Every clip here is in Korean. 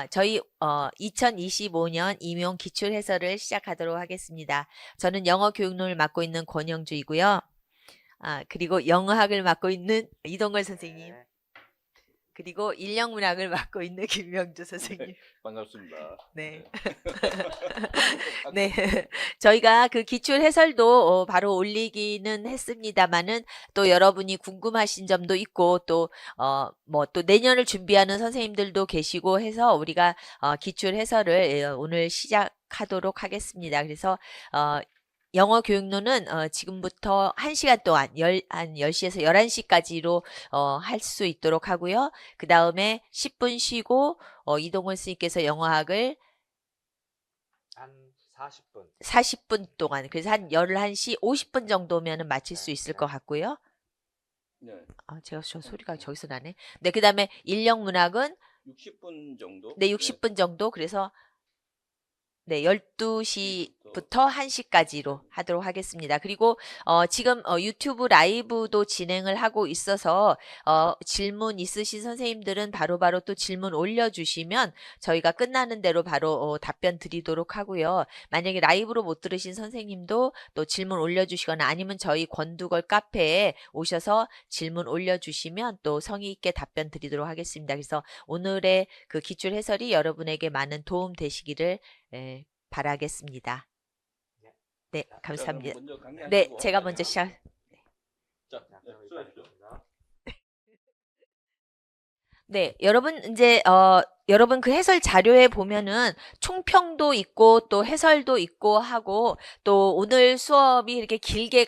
저희 2025년 임용 기출 해설을 시작하도록 하겠습니다. 저는 영어 교육론을 맡고 있는 권영주이고요. 그리고 영어학을 맡고 있는 이동걸 선생님. 네, 그리고 인력문학을 맡고 있는 김명주 선생님. 반갑습니다. 네. 네. 저희가 그 기출 해설도 바로 올리기는 했습니다만은 또 여러분이 궁금하신 점도 있고 또 또 내년을 준비하는 선생님들도 계시고 해서 우리가 기출 해설을 오늘 시작하도록 하겠습니다. 그래서 영어 교육론은 지금부터 1시간 동안 한 10시에서 11시까지로 할 수 있도록 하고요. 그 다음에 10분 쉬고 이동훈 스님께서 영어학을 한 40분. 40분 동안, 그래서 한 11시 50분 정도면은 마칠 수 있을 것 같고요. 네, 제가 저 소리가 저기서 나네. 네, 그 다음에 인력문학은 60분 정도. 네, 60분 정도. 그래서 네, 12시부터 1시까지로 하도록 하겠습니다. 그리고 지금 유튜브 라이브도 진행을 하고 있어서 질문 있으신 선생님들은 바로바로 또 질문 올려주시면 저희가 끝나는 대로 바로 답변 드리도록 하고요. 만약에 라이브로 못 들으신 선생님도 또 질문 올려주시거나 아니면 저희 권두걸 카페에 오셔서 질문 올려주시면 또 성의 있게 답변 드리도록 하겠습니다. 그래서 오늘의 그 기출 해설이 여러분에게 많은 도움 되시기를 바라겠습니다. 네, 감사합니다. 네, 제가 먼저 시작. 자, 수고하십시오. 네, 여러분 이제 여러분 그 해설 자료에 보면은 총평도 있고 또 해설도 있고 하고 또 오늘 수업이 이렇게 길게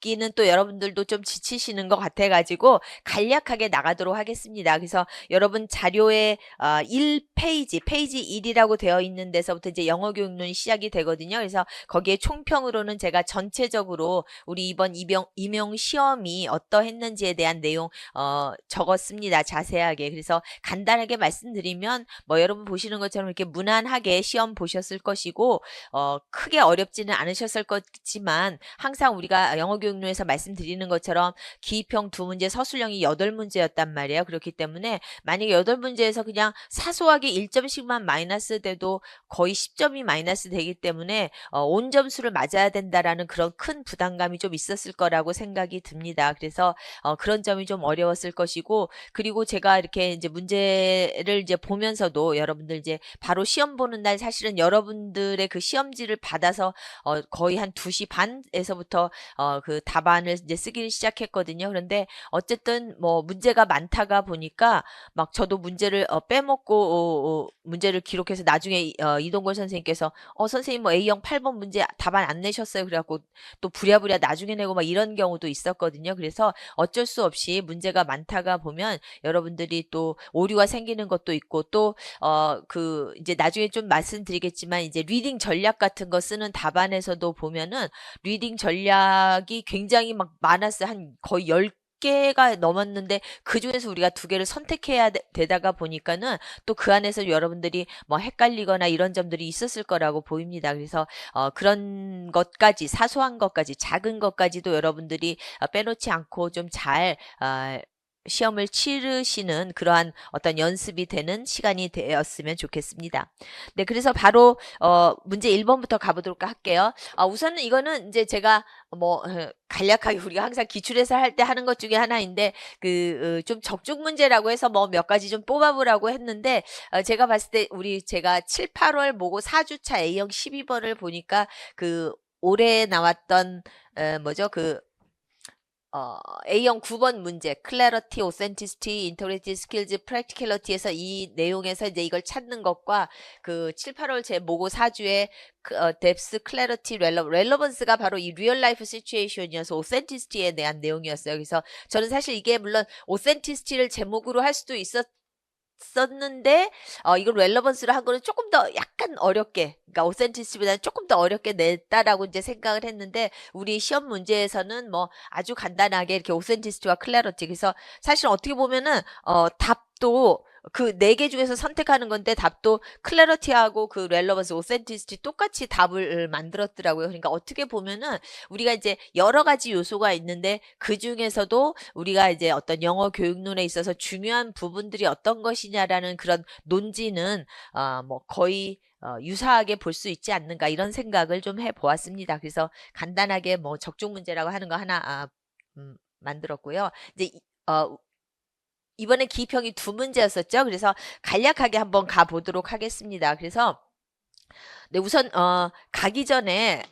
기는 또 여러분들도 좀 지치시는 것 같아가지고 간략하게 나가도록 하겠습니다. 그래서 여러분 자료에 1페이지, 페이지 1이라고 되어 있는 데서부터 이제 영어 교육론이 시작이 되거든요. 그래서 거기에 총평으로는 제가 전체적으로 우리 이번 임용 시험이 어떠했는지에 대한 내용 적었습니다. 자세하게. 그래서 간단하게 말씀드리면 뭐 여러분 보시는 것처럼 이렇게 무난하게 시험 보셨을 것이고 크게 어렵지는 않으셨을 거지만 항상 우리가 영어 교육론에서 말씀드리는 것처럼 기입형 2문제, 서술형이 8문제였단 말이에요. 그렇기 때문에 만약에 8문제에서 그냥 사소하게 1점씩만 마이너스 돼도 거의 10점이 마이너스 되기 때문에 온 점수를 맞아야 된다라는 그런 큰 부담감이 좀 있었을 거라고 생각이 듭니다. 그래서 그런 점이 좀 어려웠을 것이고, 그리고 제가 이렇게 이제 문제를 이제 보면서도 여러분들 이제 바로 시험 보는 날 사실은 여러분들의 그 시험지를 받아서 거의 한 2시 반에서부터 그 답안을 이제 쓰기 시작했거든요. 그런데 어쨌든 뭐 문제가 많다가 보니까 막 저도 문제를 빼먹고 문제를 기록해서 나중에 이동걸 선생님께서 선생님 뭐 A형 8번 문제 답안 안 내셨어요. 그래갖고 또 부랴부랴 나중에 내고 막 이런 경우도 있었거든요. 그래서 어쩔 수 없이 문제가 많다가 보면 여러분들이 또 오류가 생기는 것도 있고 또 그 이제 나중에 좀 말씀드리겠지만 이제 리딩 전략 같은 거 쓰는 답안에서도 보면은 리딩 전략이 굉장히 막 많았어요. 한 거의 10개가 넘었는데 그 중에서 우리가 2개를 선택해야 되다가 보니까는 또 그 안에서 여러분들이 뭐 헷갈리거나 이런 점들이 있었을 거라고 보입니다. 그래서 그런 것까지 사소한 것까지 작은 것까지도 여러분들이 빼놓지 않고 좀 잘 시험을 치르시는 그러한 어떤 연습이 되는 시간이 되었으면 좋겠습니다. 네, 그래서 바로 문제 1번부터 가보도록 할게요. 우선은 이거는 이제 제가 뭐 간략하게 우리가 항상 기출해설 할 때 하는 것 중에 하나인데 그 좀 적중 문제라고 해서 뭐 몇 가지 좀 뽑아보라고 했는데 제가 봤을 때 제가 7, 8월 모고 4주차 A형 12번을 보니까 그 올해 나왔던 뭐죠 A형 9번 문제, Clarity, Authenticity, Integrity, Skills, Practicality에서 이 내용에서 이제 이걸 찾는 것과 그 7, 8월 제 모고 4주에 Depth, Clarity, Relevance가 바로 이 Real Life Situation이어서 Authenticity에 대한 내용이었어요. 그래서 저는 사실 이게 물론 Authenticity를 제목으로 할 수도 있었는데 이걸 렐러번스로 한 거는 조금 더 약간 어렵게, 그러니까 오센티시보다는 조금 더 어렵게 냈다라고 이제 생각을 했는데 우리 시험 문제에서는 뭐 아주 간단하게 이렇게 오센티시티와 클래러티, 그래서 사실 어떻게 보면은 답도 그 네 개 중에서 선택하는 건데 답도 클래리티하고 그 렐러번스, 오센티시티 똑같이 답을 만들었더라고요. 그러니까 어떻게 보면은 우리가 이제 여러 가지 요소가 있는데 그 중에서도 우리가 이제 어떤 영어 교육론에 있어서 중요한 부분들이 어떤 것이냐라는 그런 논지는 뭐 거의 유사하게 볼 수 있지 않는가 이런 생각을 좀 해보았습니다. 그래서 간단하게 뭐 적중 문제라고 하는 거 하나 만들었고요. 이제 이번에 기평이 두 문제였었죠. 그래서 간략하게 한번 가보도록 하겠습니다. 그래서 네, 우선 가기 전에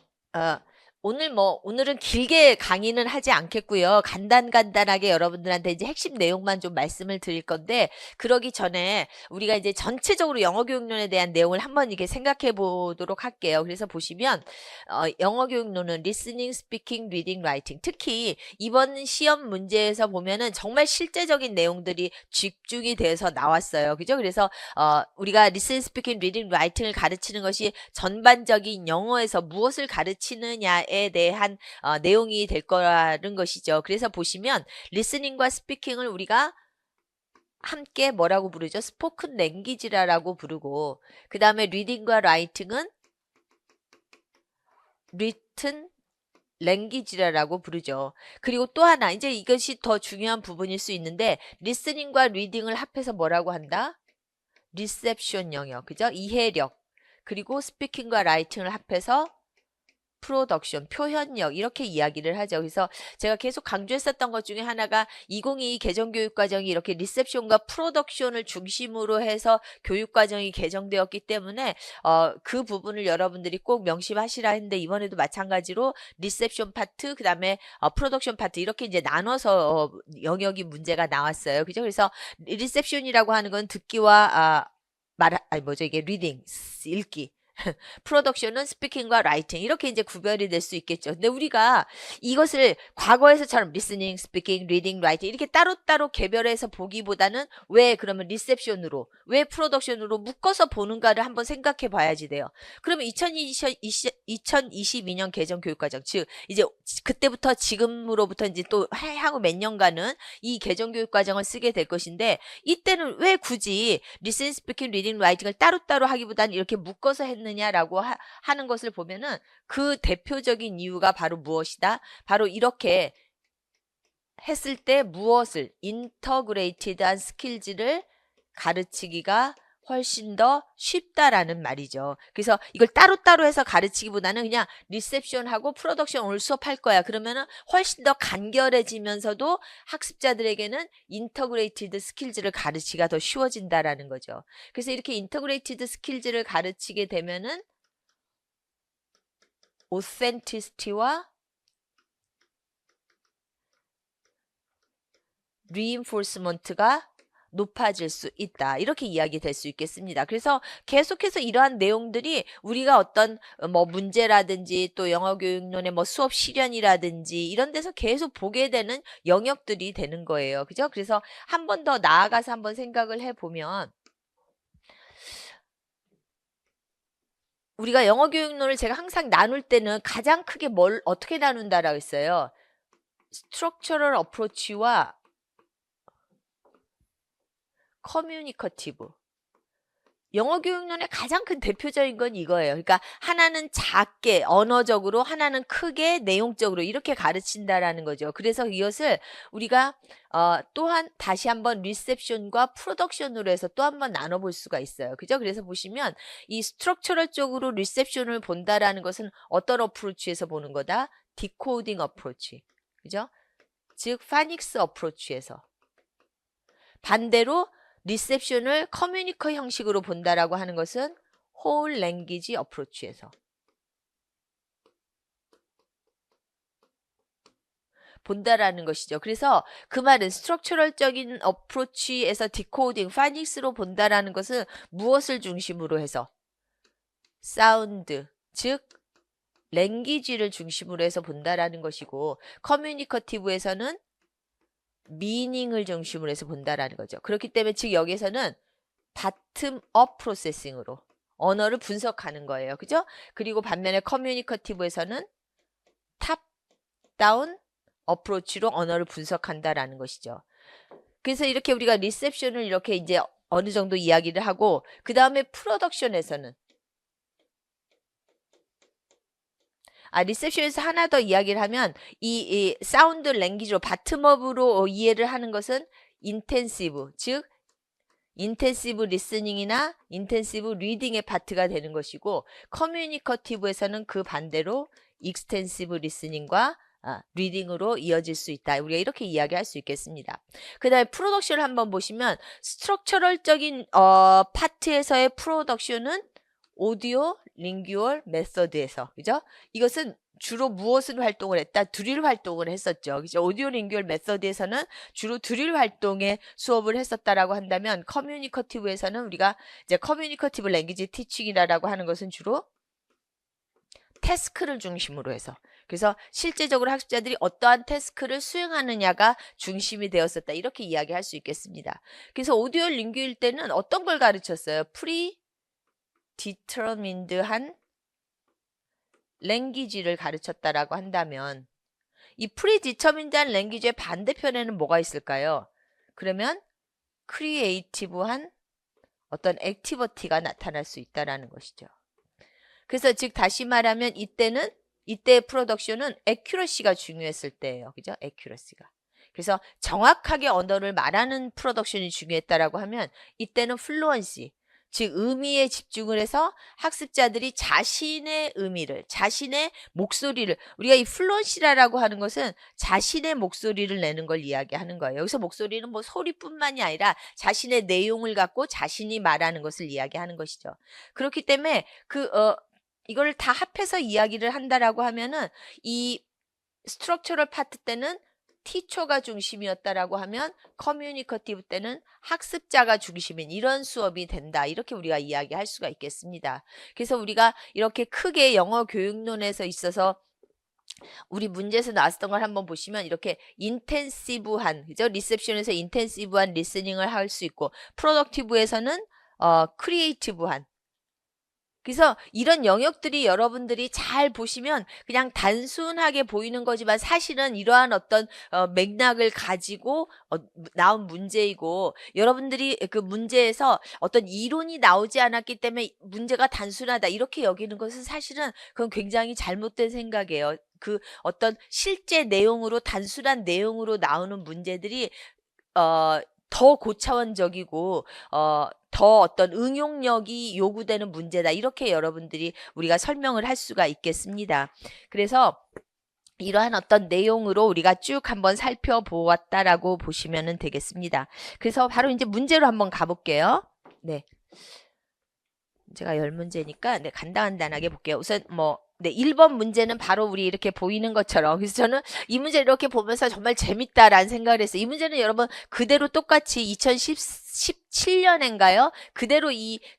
오늘은 길게 강의는 하지 않겠고요. 간단하게 여러분들한테 이제 핵심 내용만 좀 말씀을 드릴 건데, 그러기 전에 우리가 이제 전체적으로 영어 교육론에 대한 내용을 한번 이렇게 생각해 보도록 할게요. 그래서 보시면 영어 교육론은 listening, speaking, reading, writing. 특히 이번 시험 문제에서 보면은 정말 실제적인 내용들이 집중이 돼서 나왔어요. 그죠? 그래서 우리가 listening, speaking, reading, writing을 가르치는 것이 전반적인 영어에서 무엇을 가르치느냐에 대한 내용이 될 거라는 것이죠. 그래서 보시면 리스닝과 스피킹을 우리가 함께 뭐라고 부르죠? 스포큰 랭귀지라고 부르고, 그 다음에 리딩과 라이팅은 리튼 랭귀지라고 부르죠. 그리고 또 하나, 이제 이것이 더 중요한 부분일 수 있는데, 리스닝과 리딩을 합해서 뭐라고 한다? 리셉션 영역, 그죠? 이해력. 그리고 스피킹과 라이팅을 합해서 프로덕션, 표현력 이렇게 이야기를 하죠. 그래서 제가 계속 강조했었던 것 중에 하나가 2022 개정교육과정이 이렇게 리셉션과 프로덕션을 중심으로 해서 교육과정이 개정되었기 때문에 그 부분을 여러분들이 꼭 명심하시라 했는데, 이번에도 마찬가지로 리셉션 파트, 그 다음에 프로덕션 파트 이렇게 이제 나눠서 영역이 문제가 나왔어요. 그죠? 그래서 리셉션이라고 하는 건 듣기와 이게 리딩, 읽기. 프로덕션은 스피킹과 라이팅 이렇게 이제 구별이 될 수 있겠죠. 근데 우리가 이것을 과거에서처럼 리스닝, 스피킹, 리딩, 라이팅 이렇게 따로따로 개별해서 보기보다는 왜 그러면 리셉션으로, 왜 프로덕션으로 묶어서 보는가를 한번 생각해 봐야지 돼요. 그러면 2022년 개정 교육과정, 즉 이제 그때부터 지금으로부터 이제 또 향후 몇 년간은 이 개정 교육과정을 쓰게 될 것인데, 이때는 왜 굳이 리스닝, 스피킹, 리딩, 라이팅을 따로따로 하기보다는 이렇게 묶어서 했느냐라고 하는 것을 보면은 그 대표적인 이유가 바로 무엇이다? 바로 이렇게 했을 때 무엇을 인터그레이티드한 스킬즈를 가르치기가 훨씬 더 쉽다라는 말이죠. 그래서 이걸 따로따로 해서 가르치기보다는 그냥 리셉션하고 프로덕션 오늘 수업할 거야. 그러면은 훨씬 더 간결해지면서도 학습자들에게는 인터그레이티드 스킬즈를 가르치기가 더 쉬워진다라는 거죠. 그래서 이렇게 인터그레이티드 스킬즈를 가르치게 되면은 오센티시티와 리인포스먼트가 높아질 수 있다. 이렇게 이야기될 수 있겠습니다. 그래서 계속해서 이러한 내용들이 우리가 어떤 뭐 문제라든지 또 영어 교육론의 뭐 수업 실현이라든지 이런 데서 계속 보게 되는 영역들이 되는 거예요. 그죠? 그래서 한 번 더 나아가서 한번 생각을 해보면, 우리가 영어 교육론을 제가 항상 나눌 때는 가장 크게 뭘 어떻게 나눈다라고 했어요. 스트럭처럴 어프로치와 커뮤니커티브. 영어 교육론의 가장 큰 대표적인 건 이거예요. 그러니까 하나는 작게 언어적으로, 하나는 크게 내용적으로 이렇게 가르친다라는 거죠. 그래서 이것을 우리가 또한 다시 한번 리셉션과 프로덕션으로 해서 또 한번 나눠볼 수가 있어요. 그죠? 그래서 보시면 이 스트럭처럴 쪽으로 리셉션을 본다라는 것은 어떤 어프로치에서 보는 거다? 디코딩 어프로치. 그죠? 즉 파닉스 어프로치에서. 반대로 리셉션을 커뮤니커 형식으로 본다라고 하는 것은 홀 랭귀지 어프로치에서 본다라는 것이죠. 그래서 그 말은 스트럭처럴적인 어프로치에서 디코딩, 파닉스로 본다라는 것은 무엇을 중심으로 해서? 사운드, 즉 랭귀지를 중심으로 해서 본다라는 것이고, 커뮤니커티브에서는 미닝을 중심으로 해서 본다라는 거죠. 그렇기 때문에 즉 여기서는 바텀업 프로세싱으로 언어를 분석하는 거예요. 그죠? 그리고 반면에 커뮤니커티브에서는 탑다운 어프로치로 언어를 분석한다라는 것이죠. 그래서 이렇게 우리가 리셉션을 이렇게 이제 어느 정도 이야기를 하고 그 다음에 프로덕션에서는 리셉션에서 하나 더 이야기를 하면 이 사운드 랭귀지로 바텀업으로 이해를 하는 것은 인텐시브, 즉 인텐시브 리스닝이나 인텐시브 리딩의 파트가 되는 것이고 커뮤니커티브에서는 그 반대로 익스텐시브 리스닝과 리딩으로 이어질 수 있다. 우리가 이렇게 이야기할 수 있겠습니다. 그 다음에 프로덕션을 한번 보시면 스트럭처럴적인 파트에서의 프로덕션은 오디오 링규얼 메서드에서, 그죠? 이것은 주로 무엇을 활동을 했다? 드릴 활동을 했었죠. 그죠? 오디오 링규얼 메서드에서는 주로 드릴 활동의 수업을 했었다라고 한다면 커뮤니커티브에서는 우리가 이제 커뮤니커티브 랭귀지 티칭이라고 하는 것은 주로 태스크를 중심으로 해서, 그래서 실제적으로 학습자들이 어떠한 태스크를 수행하느냐가 중심이 되었었다. 이렇게 이야기할 수 있겠습니다. 그래서 오디오 링규일 때는 어떤 걸 가르쳤어요? 디터민드한 랭귀지를 가르쳤다라고 한다면 이 프리디터민드한 랭귀지의 반대편에는 뭐가 있을까요? 그러면 크리에이티브한 어떤 액티비티가 나타날 수 있다라는 것이죠. 그래서 즉 다시 말하면 이때의 프로덕션은 애큐러시가 중요했을 때예요. 그죠? 애큐러시가. 그래서 정확하게 언어를 말하는 프로덕션이 중요했다라고 하면 이때는 플루언시, 즉 의미에 집중을 해서 학습자들이 자신의 의미를, 자신의 목소리를, 우리가 이 플루언시라고 하는 것은 자신의 목소리를 내는 걸 이야기하는 거예요. 여기서 목소리는 뭐 소리뿐만이 아니라 자신의 내용을 갖고 자신이 말하는 것을 이야기하는 것이죠. 그렇기 때문에 이걸 다 합해서 이야기를 한다라고 하면은 이 스트럭처럴 파트 때는 티처가 중심이었다라고 하면 커뮤니커티브 때는 학습자가 중심인 이런 수업이 된다. 이렇게 우리가 이야기할 수가 있겠습니다. 그래서 우리가 이렇게 크게 영어 교육론에서 있어서 우리 문제에서 나왔던 걸 한번 보시면 이렇게 인텐시브한, 그죠? 리셉션에서 인텐시브한 리스닝을 할 수 있고 프로덕티브에서는 크리에이티브한. 그래서 이런 영역들이 여러분들이 잘 보시면 그냥 단순하게 보이는 거지만 사실은 이러한 어떤 맥락을 가지고 나온 문제이고 여러분들이 그 문제에서 어떤 이론이 나오지 않았기 때문에 문제가 단순하다 이렇게 여기는 것은 사실은 그건 굉장히 잘못된 생각이에요. 그 어떤 실제 내용으로 단순한 내용으로 나오는 문제들이 더 고차원적이고 더 어떤 응용력이 요구되는 문제다. 이렇게 여러분들이 우리가 설명을 할 수가 있겠습니다. 그래서 이러한 어떤 내용으로 우리가 쭉 한번 살펴보았다라고 보시면 되겠습니다. 그래서 바로 이제 문제로 한번 가볼게요. 네. 제가 10문제니까 간단하게 볼게요. 우선 1번 문제는 바로 우리 이렇게 보이는 것처럼, 그래서 저는 이 문제를 이렇게 보면서 정말 재밌다라는 생각을 했어요. 이 문제는 여러분 그대로 똑같이 2017년인가요? 그대로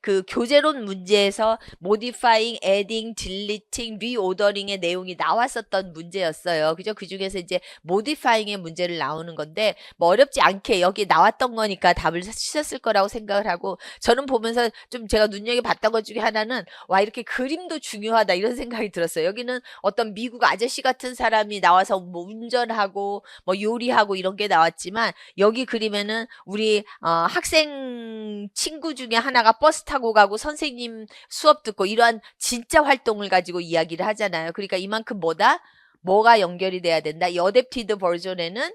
그 교재론 문제에서 modifying, adding, deleting, reordering의 내용이 나왔었던 문제였어요. 그죠? 그 중에서 이제 modifying의 문제를 나오는 건데 뭐 어렵지 않게 여기 나왔던 거니까 답을 주셨을 거라고 생각을 하고, 저는 보면서 좀 제가 눈여겨봤던 것 중에 하나는 와, 이렇게 그림도 중요하다 이런 생각이 들었어요. 여기는 어떤 미국 아저씨 같은 사람이 나와서 뭐 운전하고 뭐 요리하고 이런 게 나왔지만 여기 그림에는 우리 학생 친구 중에 하나가 버스 타고 가고 선생님 수업 듣고 이러한 진짜 활동을 가지고 이야기를 하잖아요. 그러니까 이만큼 뭐가 연결이 돼야 된다. 이 어댑티드 버전에는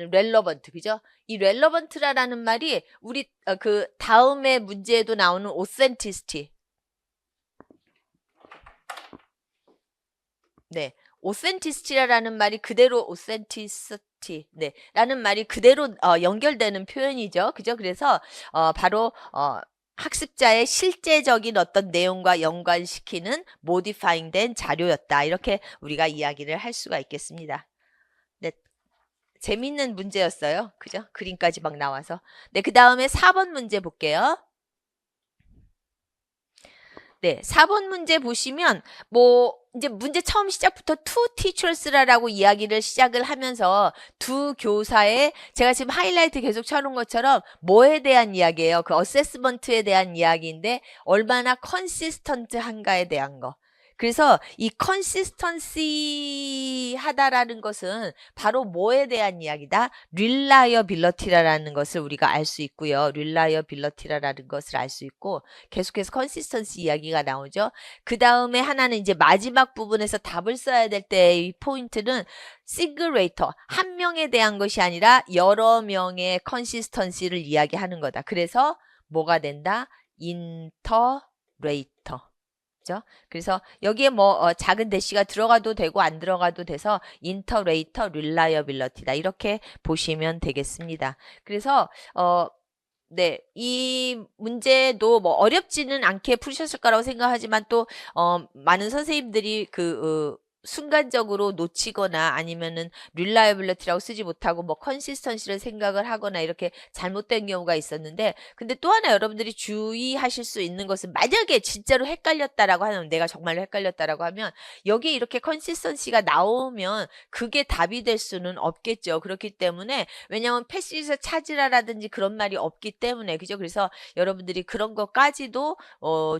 relevant, 그죠? 이 relevant라는 말이 우리 그 다음에 문제에도 나오는 authenticity. 네, authenticity라는 말이 그대로 authenticity, 네, 라는 말이 그대로 연결되는 표현이죠, 그죠? 그래서 바로 학습자의 실제적인 어떤 내용과 연관시키는 modifying 된 자료였다. 이렇게 우리가 이야기를 할 수가 있겠습니다. 네, 재밌는 문제였어요, 그죠? 그림까지 막 나와서. 네, 그 다음에 4번 문제 볼게요. 네, 4번 문제 보시면 이제 문제 처음 시작부터 two teachers라고 이야기를 시작을 하면서 두 교사의, 제가 지금 하이라이트 계속 쳐놓은 것처럼 뭐에 대한 이야기예요? 그 어세스먼트에 대한 이야기인데 얼마나 컨시스턴트한가에 대한 거. 그래서 이 consistency 하다라는 것은 바로 뭐에 대한 이야기다? reliability라는 것을 우리가 알 수 있고요. reliability라는 것을 알 수 있고 계속해서 consistency 이야기가 나오죠. 그 다음에 하나는 이제 마지막 부분에서 답을 써야 될 때의 포인트는 싱글레이터, 한 명에 대한 것이 아니라 여러 명의 consistency를 이야기하는 거다. 그래서 뭐가 된다? 인터레이터. 그죠? 그래서 여기에 뭐 작은 대시가 들어가도 되고 안 들어가도 돼서 인터레이터 릴라이어빌리티다. 이렇게 보시면 되겠습니다. 그래서 네, 이 문제도 뭐 어렵지는 않게 풀으셨을 거라고 생각하지만 또 많은 선생님들이 순간적으로 놓치거나 아니면은 reliability라고 쓰지 못하고 뭐 consistency를 생각을 하거나 이렇게 잘못된 경우가 있었는데, 근데 또 하나 여러분들이 주의하실 수 있는 것은 만약에 진짜로 헷갈렸다라고 하면, 내가 정말로 헷갈렸다라고 하면 여기에 이렇게 consistency가 나오면 그게 답이 될 수는 없겠죠. 그렇기 때문에, 왜냐하면 패시지에서 찾으라라든지 그런 말이 없기 때문에, 그죠? 그래서 여러분들이 그런 것까지도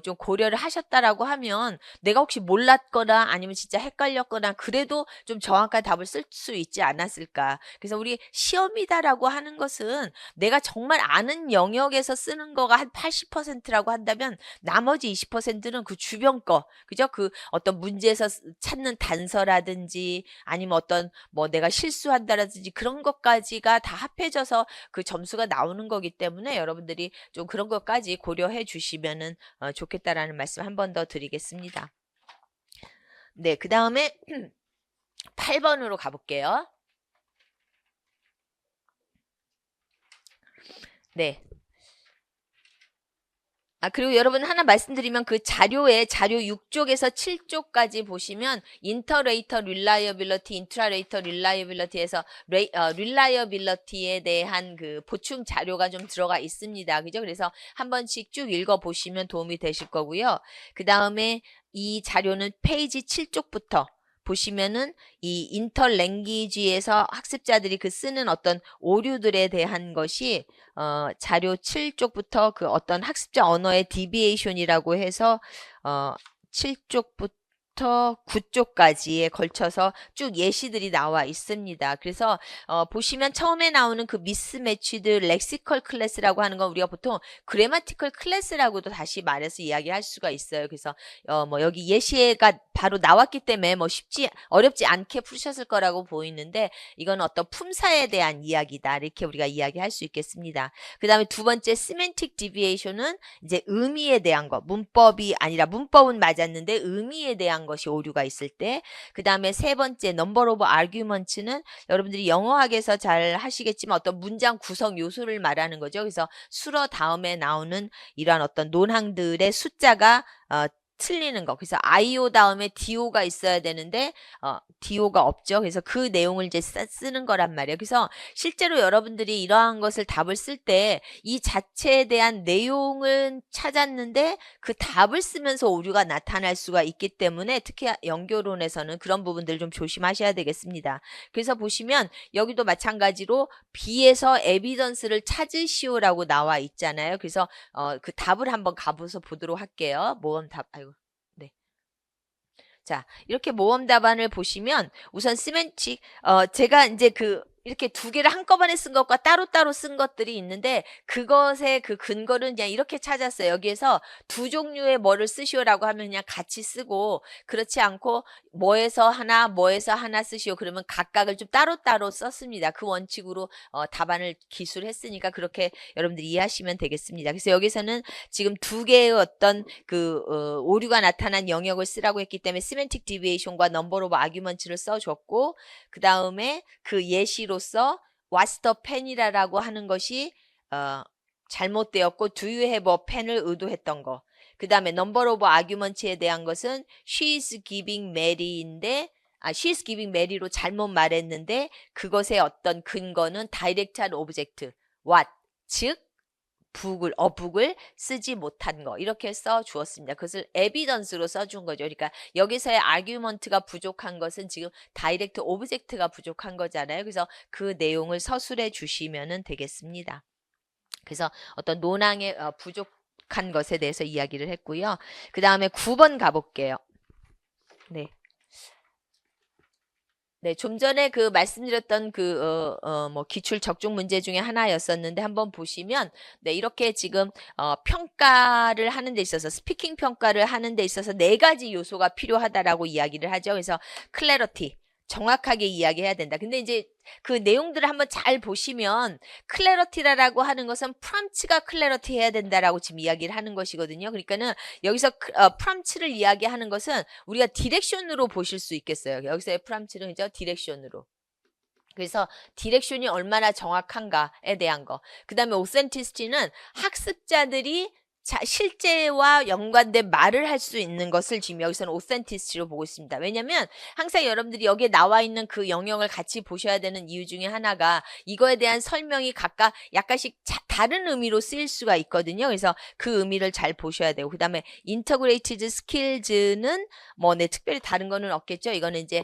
좀 고려를 하셨다라고 하면 내가 혹시 몰랐거나 아니면 진짜 헷갈렸거나 그래도 좀 정확한 답을 쓸 수 있지 않았을까. 그래서 우리 시험이다라고 하는 것은 내가 정말 아는 영역에서 쓰는 거가 한 80%라고 한다면 나머지 20%는 그 주변 거, 그죠? 그 어떤 문제에서 찾는 단서라든지 아니면 어떤 뭐 내가 실수한다라든지 그런 것까지가 다 합해져서 그 점수가 나오는 거기 때문에 여러분들이 좀 그런 것까지 고려해 주시면은 좋겠다라는 말씀 한 번 더 드리겠습니다. 네, 그 다음에 8번으로 가볼게요. 네. 그리고 여러분 하나 말씀드리면 그 자료에 자료 6쪽에서 7쪽까지 보시면 인터레이터 릴라이어빌리티, 인트라레이터 릴라이어빌리티에서 릴라이어빌리티에 대한 그 보충 자료가 좀 들어가 있습니다. 그죠? 그래서 한 번씩 쭉 읽어 보시면 도움이 되실 거고요. 그 다음에 이 자료는 페이지 7쪽부터 보시면은 이 인터랭귀지에서 학습자들이 그 쓰는 어떤 오류들에 대한 것이 자료 7쪽부터 그 어떤 학습자 언어의 디비에이션이라고 해서 7쪽부터 9쪽까지에 걸쳐서 쭉 예시들이 나와 있습니다. 그래서 보시면 처음에 나오는 그 미스매치드 렉시컬 클래스라고 하는 건 우리가 보통 그래마티컬 클래스라고도 다시 말해서 이야기할 수가 있어요. 그래서 뭐 여기 예시가 바로 나왔기 때문에 뭐 어렵지 않게 푸셨을 거라고 보이는데, 이건 어떤 품사에 대한 이야기다, 이렇게 우리가 이야기할 수 있겠습니다. 그 다음에 두 번째 semantic deviation은 이제 의미에 대한 거, 문법이 아니라 문법은 맞았는데 의미에 대한 것이 오류가 있을 때. 그 다음에 세 번째 number of arguments는 여러분들이 영어학에서 잘 하시겠지만 어떤 문장 구성 요소를 말하는 거죠. 그래서 수러 다음에 나오는 이러한 어떤 논항들의 숫자가 틀리는 거. 그래서 IO 다음에 DO가 있어야 되는데 DO가 없죠. 그래서 그 내용을 이제 쓰는 거란 말이에요. 그래서 실제로 여러분들이 이러한 것을 답을 쓸 때 이 자체에 대한 내용은 찾았는데 그 답을 쓰면서 오류가 나타날 수가 있기 때문에 특히 연교론에서는 그런 부분들 좀 조심하셔야 되겠습니다. 그래서 보시면 여기도 마찬가지로 B에서 에비던스를 찾으시오라고 나와 있잖아요. 그래서 그 답을 한번 가보서 보도록 할게요. 모험 답, 아이고. 자, 이렇게 모험 답안을 보시면 우선 시멘틱, 제가 이제 이렇게 두 개를 한꺼번에 쓴 것과 따로따로 쓴 것들이 있는데 그것의 그 근거는 그냥 이렇게 찾았어요. 여기에서 두 종류의 뭐를 쓰시오라고 하면 그냥 같이 쓰고, 그렇지 않고 뭐에서 하나 쓰시오 그러면 각각을 좀 따로따로 썼습니다. 그 원칙으로 답안을 기술했으니까 그렇게 여러분들이 이해하시면 되겠습니다. 그래서 여기서는 지금 두 개의 어떤 오류가 나타난 영역을 쓰라고 했기 때문에 semantic deviation과 number of arguments를 써줬고, 그 다음에 그 예시로서 what's the pen이라고 하는 것이 잘못되었고 do you have a pen을 의도했던 거. 그 다음에 number of arguments에 대한 것은 she's giving Mary인데 she's giving Mary로 잘못 말했는데 그것의 어떤 근거는 direct한 object what, 즉 북을 쓰지 못한 거, 이렇게 써 주었습니다. 그것을 에비던스로 써준 거죠. 그러니까 여기서의 아규먼트가 부족한 것은 지금 다이렉트 오브젝트가 부족한 거잖아요. 그래서 그 내용을 서술해 주시면 되겠습니다. 그래서 어떤 논항의 부족한 것에 대해서 이야기를 했고요. 그 다음에 9번 가볼게요. 네. 네, 좀 전에 그 말씀드렸던 뭐 기출 적중 문제 중에 하나였었는데 한번 보시면, 네, 이렇게 지금, 평가를 하는 데 있어서, 스피킹 평가를 하는 데 있어서 4가지 요소가 필요하다라고 이야기를 하죠. 그래서, 클래러티. 정확하게 이야기해야 된다. 근데 이제 그 내용들을 한번 잘 보시면 클래러티라고 하는 것은 프롬프트가 클래러티 해야 된다라고 지금 이야기를 하는 것이거든요. 그러니까는 여기서 프롬프트를 이야기하는 것은 우리가 디렉션으로 보실 수 있겠어요. 여기서의 프롬프트는 그죠? 디렉션으로. 그래서 디렉션이 얼마나 정확한가에 대한 거. 그 다음에 오센티시티는 학습자들이 실제와 연관된 말을 할 수 있는 것을 지금 여기서는 오센티시티로 보고 있습니다. 왜냐하면 항상 여러분들이 여기에 나와 있는 그 영역을 같이 보셔야 되는 이유 중에 하나가 이거에 대한 설명이 각각 약간씩 다른 의미로 쓰일 수가 있거든요. 그래서 그 의미를 잘 보셔야 되고, 그 다음에 인터그레이티드 스킬즈는 뭐 특별히 다른 거는 없겠죠. 이거는 이제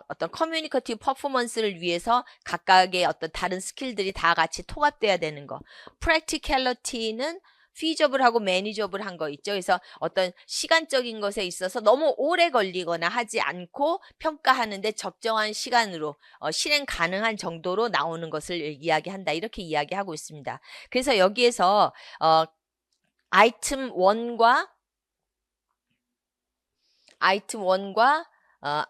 어떤 커뮤니케이티브 퍼포먼스를 위해서 각각의 어떤 다른 스킬들이 다 같이 통합돼야 되는 거. 프랙티컬리티는 feasible하고 manageable 거 있죠. 그래서 어떤 시간적인 것에 있어서 너무 오래 걸리거나 하지 않고 평가하는데 적정한 시간으로 실행 가능한 정도로 나오는 것을 이야기한다. 이렇게 이야기하고 있습니다. 그래서 여기에서 아이템 1과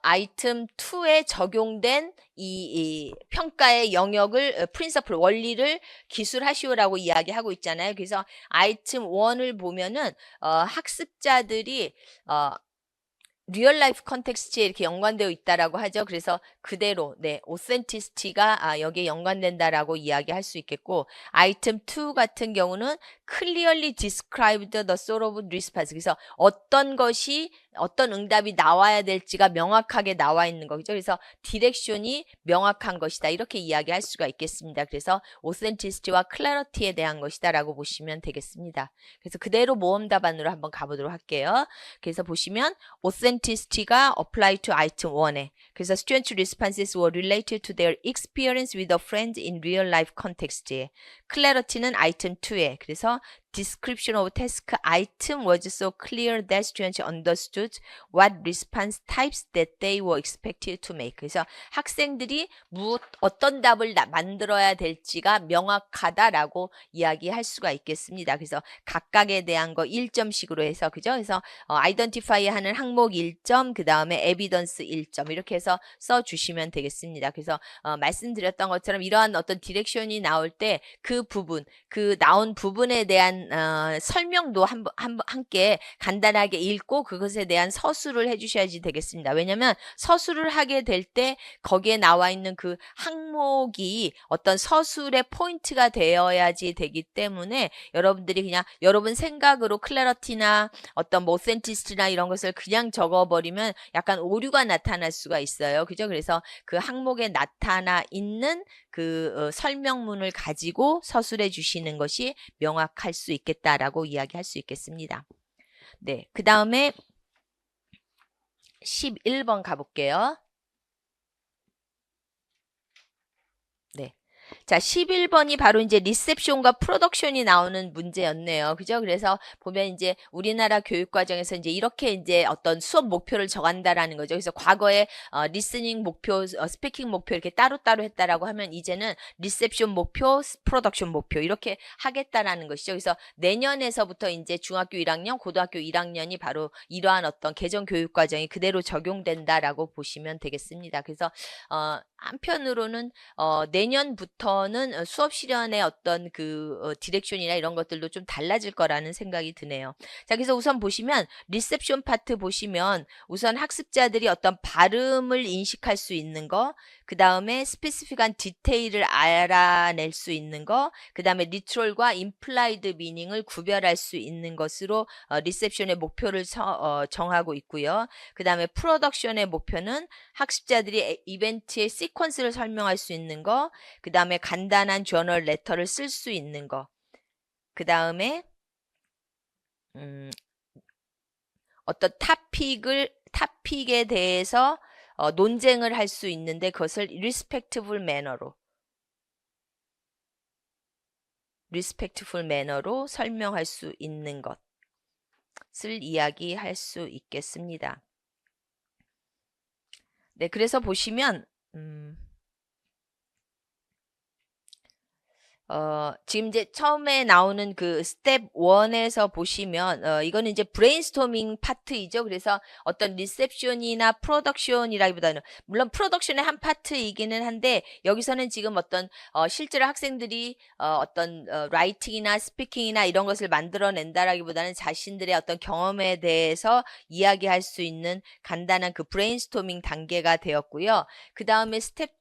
아이템 2에 적용된 이 평가의 영역을 프린서플 원리를 기술하시오라고 이야기하고 있잖아요. 그래서 아이템 1을 보면은 학습자들이 리얼 라이프 컨텍스트에 이렇게 연관되어 있다라고 하죠. 그래서 그대로 오센티시티가 여기에 연관된다라고 이야기할 수 있겠고, 아이템 2 같은 경우는 clearly described the sort of response. 그래서 어떤 응답이 나와야 될지가 명확하게 나와 있는 거죠. 그래서 디렉션이 명확한 것이다. 이렇게 이야기할 수가 있겠습니다. 그래서 오센티시티와 클래러티에 대한 것이다라고 보시면 되겠습니다. 그래서 그대로 모험 답안으로 한번 가보도록 할게요. 그래서 보시면 authenticity가 apply to item 1에, 그래서 student responses were related to their experience with a friend in real life context에, clarity는 item 2에, 그래서 description of task item was so clear that students understood what response types that they were expected to make. 그래서 학생들이 어떤 답을 만들어야 될지가 명확하다라고 이야기할 수가 있겠습니다. 그래서 각각에 대한 거 1점씩으로 해서, 그죠? 그래서 identify 하는 항목 1점, 그 다음에 evidence 1점 이렇게 해서 써주시면 되겠습니다. 그래서 말씀드렸던 것처럼 이러한 어떤 디렉션이 나올 때 그 부분, 그 나온 부분에 대한 설명도 함께 간단하게 읽고 그것에 대한 서술을 해주셔야지 되겠습니다. 왜냐하면 서술을 하게 될 때 거기에 나와 있는 그 항목이 어떤 서술의 포인트가 되어야지 되기 때문에 여러분들이 그냥 여러분 생각으로 클래러티나 어떤 뭐 오센티시티나 이런 것을 그냥 적어버리면 약간 오류가 나타날 수가 있어요. 그죠? 그래서 그 항목에 나타나 있는 그 설명문을 가지고 서술해 주시는 것이 명확할 수 있겠다라고 이야기할 수 있겠습니다. 네, 그 다음에 11번 가볼게요. 네. 자, 11번이 바로 이제 리셉션과 프로덕션이 나오는 문제였네요. 그죠? 그래서 보면 이제 우리나라 교육 과정에서 이제 이렇게 이제 어떤 수업 목표를 정한다라는 거죠. 그래서 과거에 리스닝 목표, 스피킹 목표 이렇게 따로따로 했다라고 하면 이제는 리셉션 목표, 프로덕션 목표 이렇게 하겠다라는 것이죠. 그래서 내년에서부터 이제 중학교 1학년, 고등학교 1학년이 바로 이러한 어떤 개정 교육 과정이 그대로 적용된다라고 보시면 되겠습니다. 그래서 한편으로는 내년부터는 수업 실현의 어떤 그 디렉션이나 이런 것들도 좀 달라질 거라는 생각이 드네요. 자, 그래서 우선 보시면 리셉션 파트 보시면 우선 학습자들이 어떤 발음을 인식할 수 있는 거, 그 다음에 스페시픽한 디테일을 알아낼 수 있는 거, 그 다음에 리트럴과 임플라이드 미닝을 구별할 수 있는 것으로 리셉션의 목표를 정하고 있고요. 그 다음에 프로덕션의 목표는 학습자들이 이벤트의 시퀀스를 설명할 수 있는 거, 그 다음에 간단한 저널 레터를 쓸 수 있는 거, 그 다음에 어떤 타픽에 대해서 논쟁을 할 수 있는데 그것을 respectful manner로 설명할 수 있는 것을 이야기할 수 있겠습니다. 네, 그래서 보시면 지금 이제 처음에 나오는 그 스텝 1에서 보시면 이거는 이제 브레인스토밍 파트이죠. 그래서 어떤 리셉션이나 프로덕션이라기보다는 물론 프로덕션의 한 파트이기는 한데 여기서는 지금 어떤 실제로 학생들이 어떤 라이팅이나 스피킹이나 이런 것을 만들어낸다라기보다는 자신들의 어떤 경험에 대해서 이야기할 수 있는 간단한 그 브레인스토밍 단계가 되었고요. 그 다음에 스텝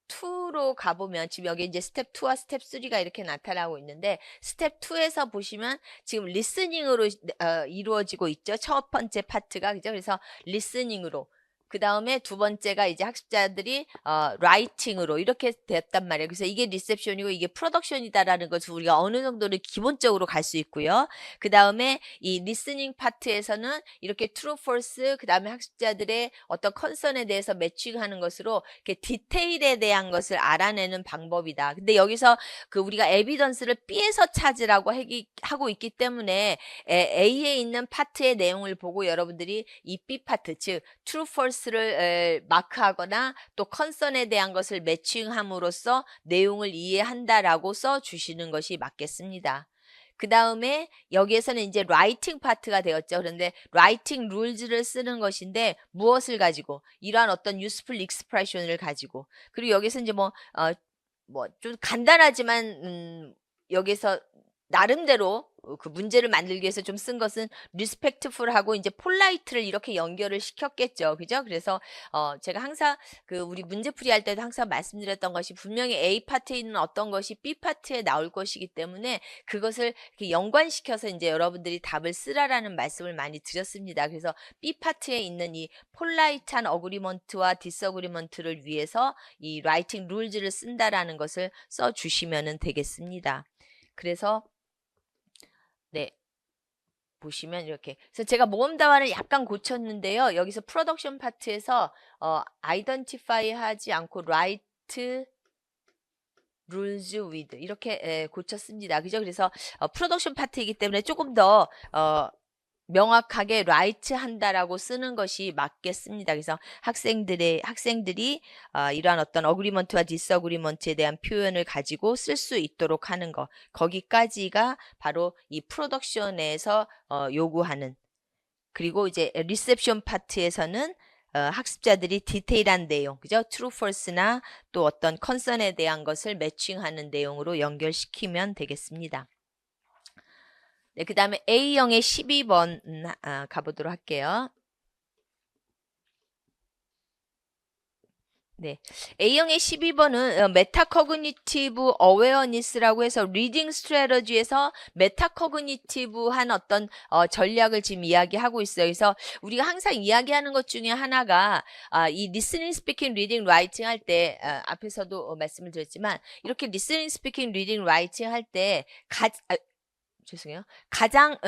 2로 가보면 지금 여기 이제 스텝 2와 스텝 3가 이렇게 나타나고 있는데 스텝 2에서 보시면 지금 리스닝으로 이루어지고 있죠. 첫 번째 파트가 그죠? 그래서 리스닝으로 그 다음에 두 번째가 이제 학습자들이 라이팅으로 이렇게 됐단 말이에요. 그래서 이게 리셉션이고 이게 프로덕션이다라는 것을 우리가 어느 정도는 기본적으로 갈 수 있고요. 그 다음에 이 리스닝 파트에서는 이렇게 true, false, 그 다음에 학습자들의 어떤 컨선에 대해서 매칭하는 것으로 이렇게 디테일에 대한 것을 알아내는 방법이다. 근데 여기서 그 우리가 에비던스를 B에서 찾으라고 하고 있기 때문에 A에 있는 파트의 내용을 보고 여러분들이 이 B 파트, 즉 true, false 를 마크하거나 또 컨선에 대한 것을 매칭함으로써 내용을 이해한다라고 써주시는 것이 맞겠습니다. 그 다음에 여기에서는 이제 라이팅 파트가 되었죠. 그런데 라이팅 룰즈를 쓰는 것인데 무엇을 가지고 이러한 어떤 useful expression을 가지고 그리고 여기서 이제 뭐 좀 간단하지만 여기서 나름대로 그 문제를 만들기 위해서 좀 쓴 것은 respectful하고 이제 polite를 이렇게 연결을 시켰겠죠. 그죠? 그래서 제가 항상 그 우리 문제풀이 할 때도 항상 말씀드렸던 것이 분명히 A 파트에 있는 어떤 것이 B 파트에 나올 것이기 때문에 그것을 이렇게 연관시켜서 이제 여러분들이 답을 쓰라라는 말씀을 많이 드렸습니다. 그래서 B 파트에 있는 이 polite한 어그리먼트와 디스어그리먼트를 위해서 이 writing rules를 쓴다라는 것을 써 주시면 되겠습니다. 그래서 네. 보시면 이렇게. 그래서 제가 모음다화를 약간 고쳤는데요. 여기서 프로덕션 파트에서 identify 하지 않고 write rules with 이렇게 고쳤습니다. 그죠? 그래서 프로덕션 파트이기 때문에 조금 더 명확하게 write 한다라고 쓰는 것이 맞겠습니다. 그래서 학생들이 이러한 어떤 어그리먼트와 디스어그리먼트에 대한 표현을 가지고 쓸 수 있도록 하는 것, 거기까지가 바로 이 프로덕션에서 요구하는. 그리고 이제 리셉션 파트에서는 학습자들이 디테일한 내용, 그죠? true, false나 또 어떤 컨선에 대한 것을 매칭하는 내용으로 연결시키면 되겠습니다. 네, 그 다음에 A형의 12번 가보도록 할게요. 네, A형의 12번은 메타코그니티브 어웨어니스라고 해서 리딩 스트래터지에서 메타코그니티브한 어떤 전략을 지금 이야기하고 있어요. 그래서 우리가 항상 이야기하는 것 중에 하나가 이 리스닝, 스피킹, 리딩, 라이팅 할 때 앞에서도 말씀을 드렸지만 이렇게 리스닝, 스피킹, 리딩, 라이팅 할 때 죄송해요. 가장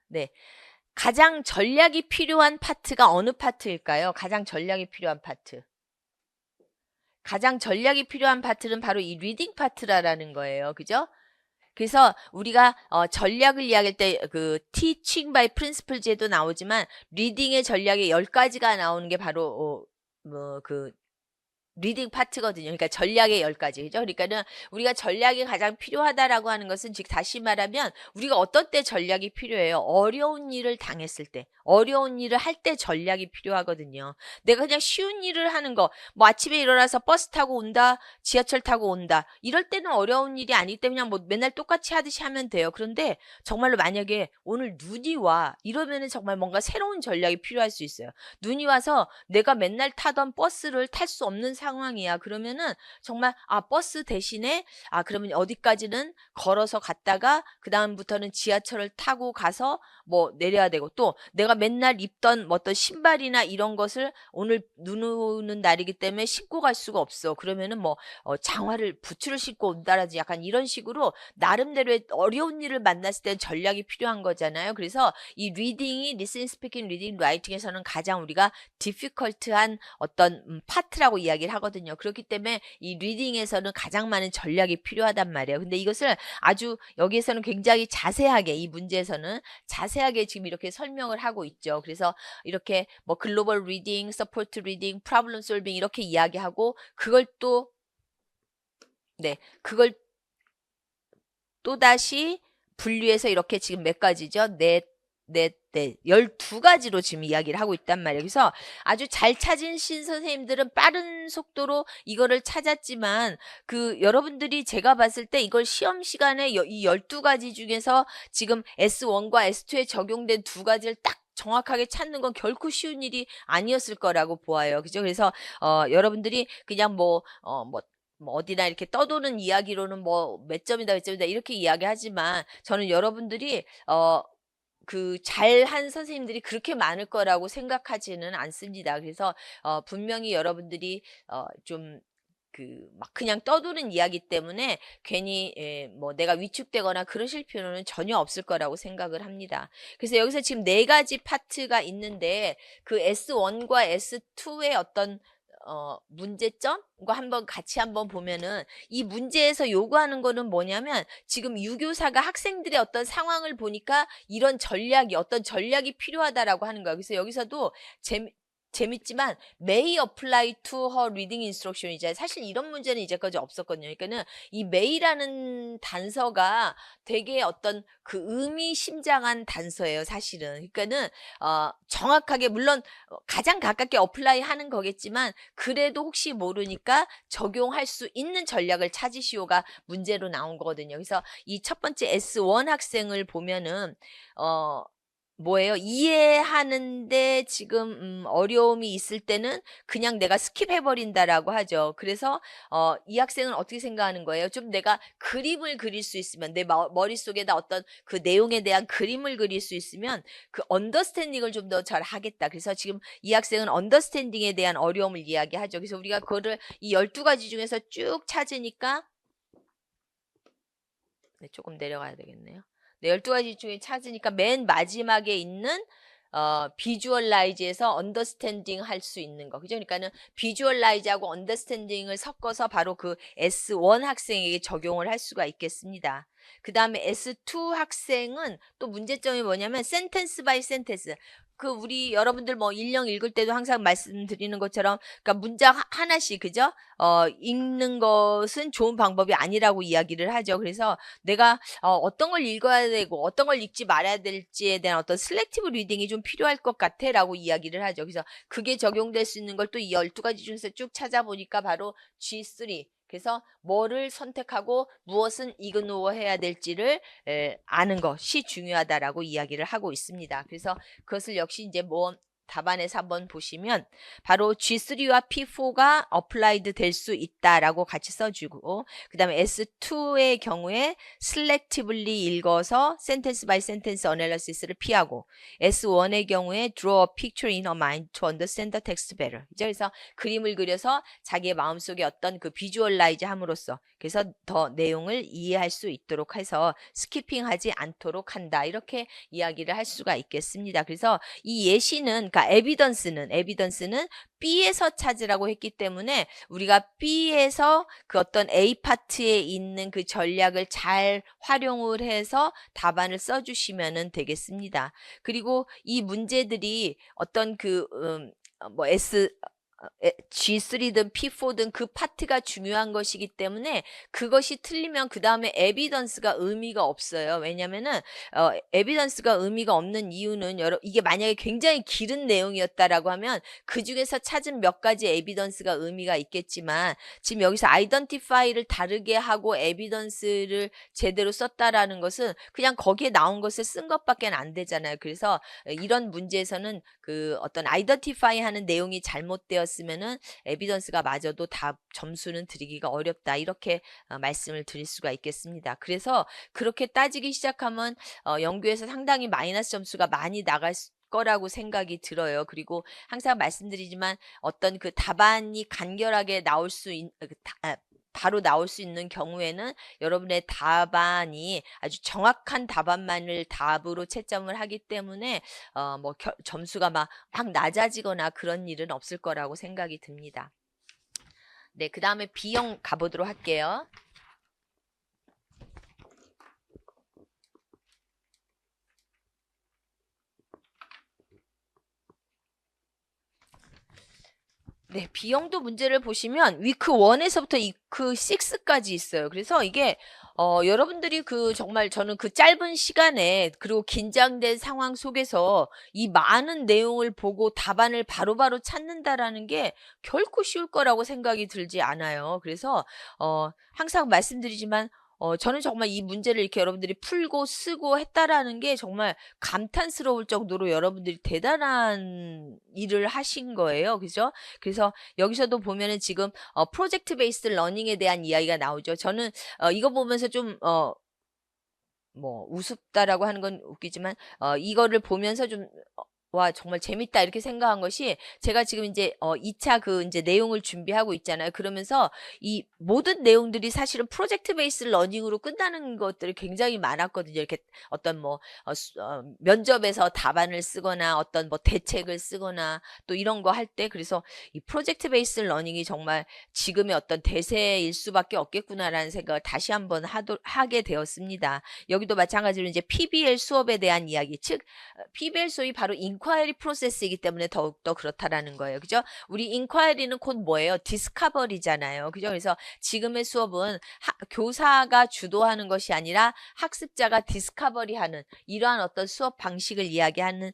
네. 가장 전략이 필요한 파트가 어느 파트일까요? 가장 전략이 필요한 파트. 가장 전략이 필요한 파트는 바로 이 리딩 파트라는 거예요. 그죠? 그래서 우리가 전략을 이야기할 때 그 teaching by principles에도 나오지만 리딩의 전략이 10가지가 나오는 게 바로 리딩 파트거든요. 그러니까 전략의 10가지. 그죠? 그러니까는 우리가 전략이 가장 필요하다라고 하는 것은 즉 다시 말하면 우리가 어떤 때 전략이 필요해요? 어려운 일을 당했을 때. 어려운 일을 할 때 전략이 필요하거든요. 내가 그냥 쉬운 일을 하는 거. 뭐 아침에 일어나서 버스 타고 온다. 지하철 타고 온다. 이럴 때는 어려운 일이 아니기 때문에 그냥 뭐 맨날 똑같이 하듯이 하면 돼요. 그런데 정말로 만약에 오늘 눈이 와. 이러면은 정말 뭔가 새로운 전략이 필요할 수 있어요. 눈이 와서 내가 맨날 타던 버스를 탈 수 없는 상황이야. 그러면은 정말 버스 대신에 그러면 어디까지는 걸어서 갔다가 그 다음부터는 지하철을 타고 가서 뭐 내려야 되고 또 내가 맨날 입던 뭐 어떤 신발이나 이런 것을 오늘 눈 오는 날이기 때문에 신고 갈 수가 없어. 그러면은 뭐 장화를 부츠를 신고 온다라든지 약간 이런 식으로 나름대로의 어려운 일을 만났을 때 전략이 필요한 거잖아요. 그래서 이 리딩이 리스닝, 스피킹, 리딩, 라이팅에서는 가장 우리가 디피컬트한 어떤 파트라고 이야기를 하거든요. 그렇기 때문에 이 리딩에서는 가장 많은 전략이 필요하단 말이에요. 근데 이것을 아주 여기에서는 굉장히 자세하게 이 문제에서는 자세하게 지금 이렇게 설명을 하고 있죠. 그래서 이렇게 뭐 글로벌 리딩, 서포트 리딩, 프로블럼 솔빙 이렇게 이야기하고 그걸 또 그걸 또다시 분류해서 이렇게 지금 몇 가지죠? 12가지로 지금 이야기를 하고 있단 말이에요. 그래서 아주 잘 찾은 신 선생님들은 빠른 속도로 이거를 찾았지만 여러분들이 제가 봤을 때 이걸 시험 시간에 이 12가지 중에서 지금 S1과 S2에 적용된 2가지를 딱 정확하게 찾는 건 결코 쉬운 일이 아니었을 거라고 보아요. 그죠? 그래서 여러분들이 그냥 뭐 어디나 이렇게 떠도는 이야기로는 뭐 몇 점이다 이렇게 이야기하지만 저는 여러분들이 잘한 선생님들이 그렇게 많을 거라고 생각하지는 않습니다. 그래서 분명히 여러분들이 좀 막 그냥 떠도는 이야기 때문에 괜히 뭐 내가 위축되거나 그러실 필요는 전혀 없을 거라고 생각을 합니다. 그래서 여기서 지금 4가지 파트가 있는데 그 S1과 S2의 어떤 문제점과 같이 한번 보면은 이 문제에서 요구하는 거는 뭐냐면 지금 유교사가 학생들의 어떤 상황을 보니까 이런 어떤 전략이 필요하다라고 하는 거예요. 그래서 여기서도 재밌지만 may apply to her reading instruction이잖아요. 사실 이런 문제는 이제까지 없었거든요. 그러니까는 이 may라는 단서가 되게 어떤 의미심장한 단서예요. 사실은. 그러니까는 정확하게 물론 가장 가깝게 apply 하는 거겠지만 그래도 혹시 모르니까 적용할 수 있는 전략을 찾으시오가 문제로 나온 거거든요. 그래서 이 첫 번째 S1 학생을 보면은 뭐예요? 이해하는데 지금 어려움이 있을 때는 그냥 내가 스킵해버린다라고 하죠. 그래서 이 학생은 어떻게 생각하는 거예요? 좀 내가 그림을 그릴 수 있으면 내 머릿속에다 어떤 그 내용에 대한 그림을 그릴 수 있으면 그 언더스탠딩을 좀 더 잘 하겠다. 그래서 지금 이 학생은 언더스탠딩에 대한 어려움을 이야기하죠. 그래서 우리가 그거를 이 12가지 중에서 쭉 찾으니까 조금 내려가야 되겠네요. 12가지 중에 찾으니까 맨 마지막에 있는 비주얼라이즈에서 언더스탠딩 할 수 있는 거. 그죠? 그러니까는 비주얼라이즈하고 언더스탠딩을 섞어서 바로 그 S1 학생에게 적용을 할 수가 있겠습니다. 그 다음에 S2 학생은 또 문제점이 뭐냐면 센텐스 바이 센텐스. 우리 여러분들 뭐 일령 읽을 때도 항상 말씀드리는 것처럼 그러니까 문장 하나씩 그죠? 읽는 것은 좋은 방법이 아니라고 이야기를 하죠. 그래서 내가 어떤 걸 읽어야 되고 어떤 걸 읽지 말아야 될지에 대한 어떤 슬랙티브 리딩이 좀 필요할 것 같아 라고 이야기를 하죠. 그래서 그게 적용될 수 있는 걸 또 이 12가지 중에서 쭉 찾아보니까 바로 G3 그래서 뭐를 선택하고 무엇은 이그노어 해야 될지를 아는 것이 중요하다라고 이야기를 하고 있습니다. 그래서 그것을 역시 이제 답안에서 한번 보시면 바로 G3와 P4가 applied 될 수 있다라고 같이 써주고 그 다음에 S2의 경우에 selectively 읽어서 sentence by sentence analysis를 피하고 S1의 경우에 draw a picture in her mind to understand the text better. 그래서 그림을 그려서 자기의 마음속에 어떤 비주얼라이즈 함으로써 그래서 더 내용을 이해할 수 있도록 해서 스키핑하지 않도록 한다. 이렇게 이야기를 할 수가 있겠습니다. 그래서 이 예시는 그러니까 에비던스는 B에서 찾으라고 했기 때문에 우리가 B에서 그 어떤 A 파트에 있는 그 전략을 잘 활용을 해서 답안을 써주시면 되겠습니다. 그리고 이 문제들이 어떤 G3든 P4든 그 파트가 중요한 것이기 때문에 그것이 틀리면 그 다음에 에비던스가 의미가 없어요. 왜냐면은 에비던스가 의미가 없는 이유는 이게 만약에 굉장히 길은 내용이었다라고 하면 그 중에서 찾은 몇 가지 에비던스가 의미가 있겠지만 지금 여기서 아이덴티파이를 다르게 하고 에비던스를 제대로 썼다라는 것은 그냥 거기에 나온 것을 쓴 것밖에 안 되잖아요. 그래서 이런 문제에서는 어떤 아이덴티파이 하는 내용이 잘못되었으면은 에비던스가 마저도 점수는 드리기가 어렵다. 이렇게 말씀을 드릴 수가 있겠습니다. 그래서 그렇게 따지기 시작하면 연구에서 상당히 마이너스 점수가 많이 나갈 거라고 생각이 들어요. 그리고 항상 말씀드리지만 어떤 답안이 간결하게 나올 수 바로 나올 수 있는 경우에는 여러분의 답안이 아주 정확한 답안만을 답으로 채점을 하기 때문에 점수가 막 낮아지거나 그런 일은 없을 거라고 생각이 듭니다. 네, 그 다음에 B형 가보도록 할게요. 네, B형도 문제를 보시면 위크 1에서부터 위크 6까지 있어요. 그래서 이게 여러분들이 정말 저는 그 짧은 시간에 그리고 긴장된 상황 속에서 이 많은 내용을 보고 답안을 바로바로 찾는다라는 게 결코 쉬울 거라고 생각이 들지 않아요. 그래서 항상 말씀드리지만 저는 정말 이 문제를 이렇게 여러분들이 풀고 쓰고 했다라는 게 정말 감탄스러울 정도로 여러분들이 대단한 일을 하신 거예요. 그죠? 그래서 여기서도 보면은 지금 프로젝트 베이스드 러닝에 대한 이야기가 나오죠. 저는 이거 보면서 좀 뭐 우습다라고 하는 건 웃기지만 이거를 보면서 좀 와, 정말 재밌다 이렇게 생각한 것이 제가 지금 이제 2차 이제 내용을 준비하고 있잖아요. 그러면서 이 모든 내용들이 사실은 프로젝트 베이스 러닝으로 끝나는 것들이 굉장히 많았거든요. 이렇게 어떤 면접에서 답안을 쓰거나 어떤 뭐 대책을 쓰거나 또 이런 거 할 때 그래서 이 프로젝트 베이스 러닝이 정말 지금의 어떤 대세일 수밖에 없겠구나라는 생각을 다시 한번 하게 되었습니다. 여기도 마찬가지로 이제 PBL 수업에 대한 이야기, 즉 PBL 수업이 바로 인콰이리 프로세스이기 때문에 더욱더 그렇다라는 거예요. 그죠? 우리 인콰이리는 곧 뭐예요? 디스커버리잖아요. 그죠? 그래서 지금의 수업은 교사가 주도하는 것이 아니라 학습자가 디스커버리하는 이러한 어떤 수업 방식을 이야기하는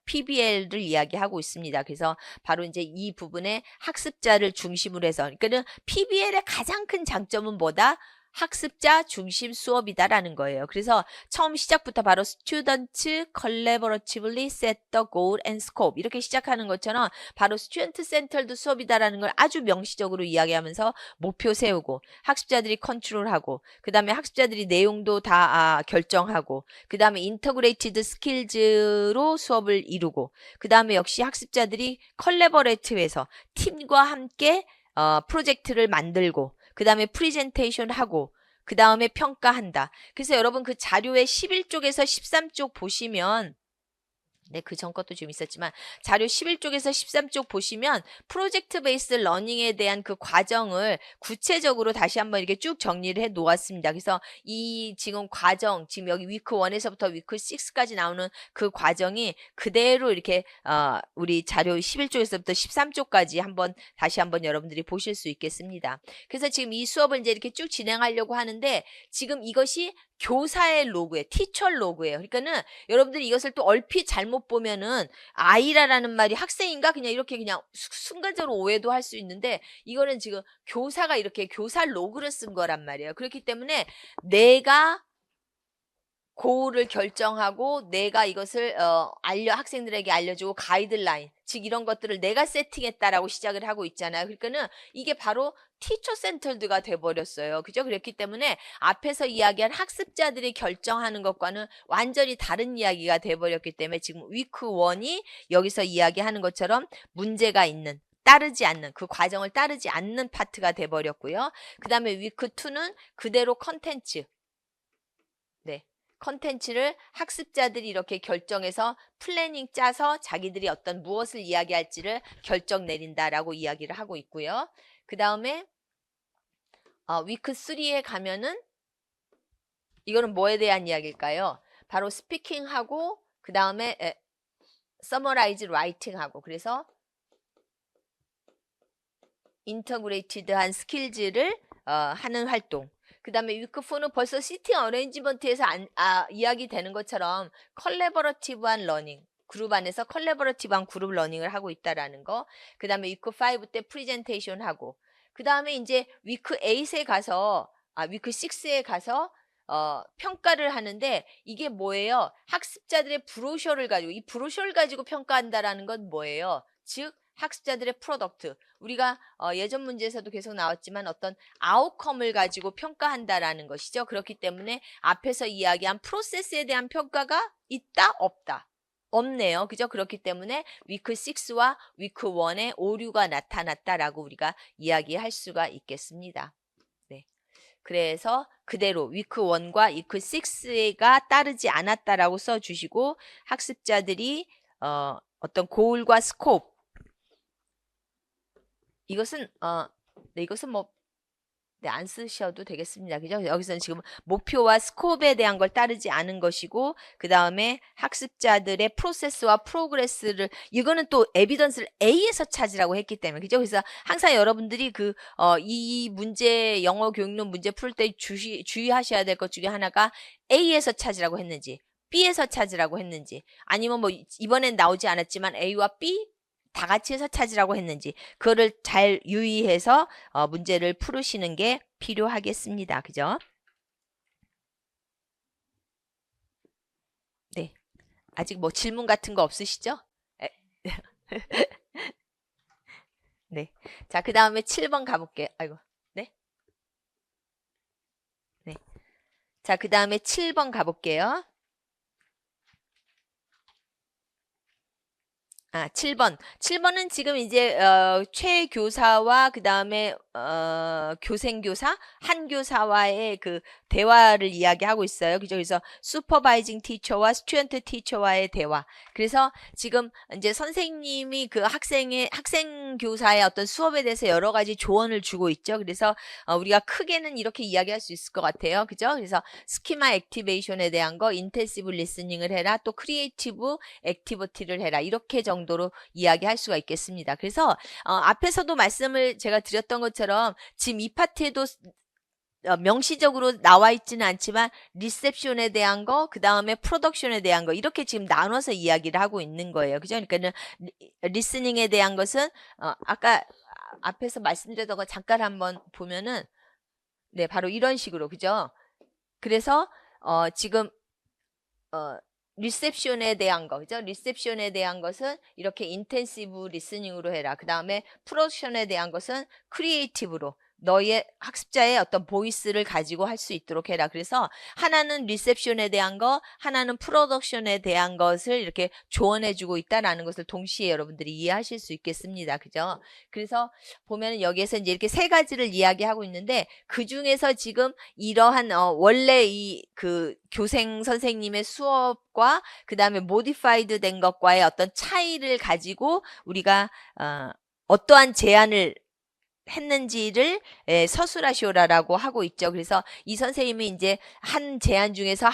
PBL을 이야기하고 있습니다. 그래서 바로 이제 이 부분에 학습자를 중심으로 해서 그러니까는 PBL의 가장 큰 장점은 뭐다? 학습자 중심 수업이다라는 거예요. 그래서 처음 시작부터 바로 Students collaboratively set the goal and scope 이렇게 시작하는 것처럼 바로 Student Centered 수업이다라는 걸 아주 명시적으로 이야기하면서 목표 세우고 학습자들이 컨트롤하고 그 다음에 학습자들이 내용도 다 결정하고 그 다음에 Integrated Skills로 수업을 이루고 그 다음에 역시 학습자들이 컬래버레이티브해서 팀과 함께 프로젝트를 만들고 그 다음에 프리젠테이션 하고 그 다음에 평가한다. 그래서 여러분 그 자료의 11쪽에서 13쪽 보시면 네, 그 전 것도 좀 있었지만 자료 11쪽에서 13쪽 보시면 프로젝트 베이스 러닝에 대한 그 과정을 구체적으로 다시 한번 이렇게 쭉 정리를 해 놓았습니다. 그래서 이 지금 과정, 지금 여기 위크 1에서부터 위크 6까지 나오는 그 과정이 그대로 이렇게 우리 자료 11쪽에서부터 13쪽까지 다시 한번 여러분들이 보실 수 있겠습니다. 그래서 지금 이 수업을 이제 이렇게 쭉 진행하려고 하는데 지금 이것이 교사의 로그예요. 티처 로그예요. 그러니까는 여러분들이 이것을 또 얼핏 잘못 보면은 아이라라는 말이 학생인가 그냥 이렇게 그냥 순간적으로 오해도 할 수 있는데 이거는 지금 교사가 이렇게 교사 로그를 쓴 거란 말이에요. 그렇기 때문에 내가 고를 결정하고 내가 이것을 학생들에게 알려주고 가이드라인 즉 이런 것들을 내가 세팅했다라고 시작을 하고 있잖아요. 그러니까는 이게 바로 티처 센터드가 돼버렸어요. 그죠? 그렇기 때문에 앞에서 이야기한 학습자들이 결정하는 것과는 완전히 다른 이야기가 돼버렸기 때문에 지금 위크 1이 여기서 이야기하는 것처럼 문제가 있는 따르지 않는 그 과정을 따르지 않는 파트가 돼버렸고요. 그 다음에 위크 2는 그대로 컨텐츠 컨텐츠를 학습자들이 이렇게 결정해서 플래닝 짜서 자기들이 어떤 무엇을 이야기할지를 결정 내린다라고 이야기를 하고 있고요. 그 다음에 위크 3에 가면은 이거는 뭐에 대한 이야기일까요? 바로 스피킹하고 그 다음에 서머라이즈 라이팅하고 그래서 인터그레이티드한 스킬즈를 하는 활동. 그 다음에 위크 4는 벌써 시팅 어레인지먼트에서 이야기 되는 것처럼 컬래버러티브한 러닝. 그룹 안에서 컬래버러티브한 그룹 러닝을 하고 있다라는 거. 그 다음에 위크 5 때 프리젠테이션 하고. 그 다음에 이제 위크 8에 가서, 위크 6에 가서 평가를 하는데 이게 뭐예요? 학습자들의 브로셔를 가지고, 이 브로셔를 가지고 평가한다라는 건 뭐예요? 즉, 학습자들의 프로덕트. 우리가 예전 문제에서도 계속 나왔지만 어떤 아웃컴을 가지고 평가한다라는 것이죠. 그렇기 때문에 앞에서 이야기한 프로세스에 대한 평가가 있다? 없다? 없네요. 그죠? 그렇기 때문에 위크 6와 위크 1에 오류가 나타났다라고 우리가 이야기할 수가 있겠습니다. 네. 그래서 그대로 위크 1과 위크 6가 따르지 않았다라고 써주시고 학습자들이 어떤 고울과 스코프 이것은 네, 이것은 뭐 네, 안 쓰셔도 되겠습니다. 그죠? 여기서는 지금 목표와 스코프에 대한 걸 따르지 않은 것이고, 그 다음에 학습자들의 프로세스와 프로그레스를, 이거는 또 에비던스를 A에서 찾으라고 했기 때문에, 그죠? 그래서 항상 여러분들이 이 문제, 영어 교육론 문제 풀 때 주의하셔야 될 것 중에 하나가 A에서 찾으라고 했는지, B에서 찾으라고 했는지, 아니면 뭐, 이번엔 나오지 않았지만 A와 B 다 같이 해서 찾으라고 했는지, 그거를 잘 유의해서 문제를 풀으시는 게 필요하겠습니다. 그죠? 네. 아직 뭐 질문 같은 거 없으시죠? 네. 자, 그 다음에 7번 가볼게요. 아이고. 네. 네. 자, 그 다음에 7번 가볼게요. 7번. 7번은 지금 이제 최 교사와 그 다음에 교생교사, 한 교사와의 그 대화를 이야기하고 있어요. 그죠? 그래서 슈퍼바이징 티처와 스튜던트 티처와의 대화. 그래서 지금 이제 선생님이 그 학생 교사의 어떤 수업에 대해서 여러 가지 조언을 주고 있죠. 그래서 우리가 크게는 이렇게 이야기할 수 있을 것 같아요. 그죠? 그래서 스키마 액티베이션에 대한 거, 인텐시브 리스닝을 해라, 또 크리에이티브 액티비티를 해라. 이렇게 정도로 이야기할 수가 있겠습니다. 그래서 앞에서도 말씀을 제가 드렸던 것처럼 지금 이 파트에도 명시적으로 나와 있지는 않지만 리셉션에 대한 거, 그 다음에 프로덕션에 대한 거 이렇게 지금 나눠서 이야기를 하고 있는 거예요. 그죠? 그러니까는 리스닝에 대한 것은 아까 앞에서 말씀드렸던 거 잠깐 한번 보면은 네, 바로 이런 식으로 그죠? 그래서 지금 리셉션에 대한 거, 그죠? 리셉션에 대한 것은 이렇게 인텐시브 리스닝으로 해라. 그 다음에 프로덕션에 대한 것은 크리에이티브로 너의 학습자의 어떤 보이스를 가지고 할 수 있도록 해라. 그래서 하나는 리셉션에 대한 거, 하나는 프로덕션에 대한 것을 이렇게 조언해주고 있다라는 것을 동시에 여러분들이 이해하실 수 있겠습니다. 그죠? 그래서 보면은 여기에서 이제 이렇게 세 가지를 이야기하고 있는데 그 중에서 지금 이러한 원래 이 그 교생 선생님의 수업과 그 다음에 모디파이드 된 것과의 어떤 차이를 가지고 우리가 어떠한 제안을 했는지를 서술하시오라라고 하고 있죠. 그래서 이 선생님이 이제 한 제안 중에서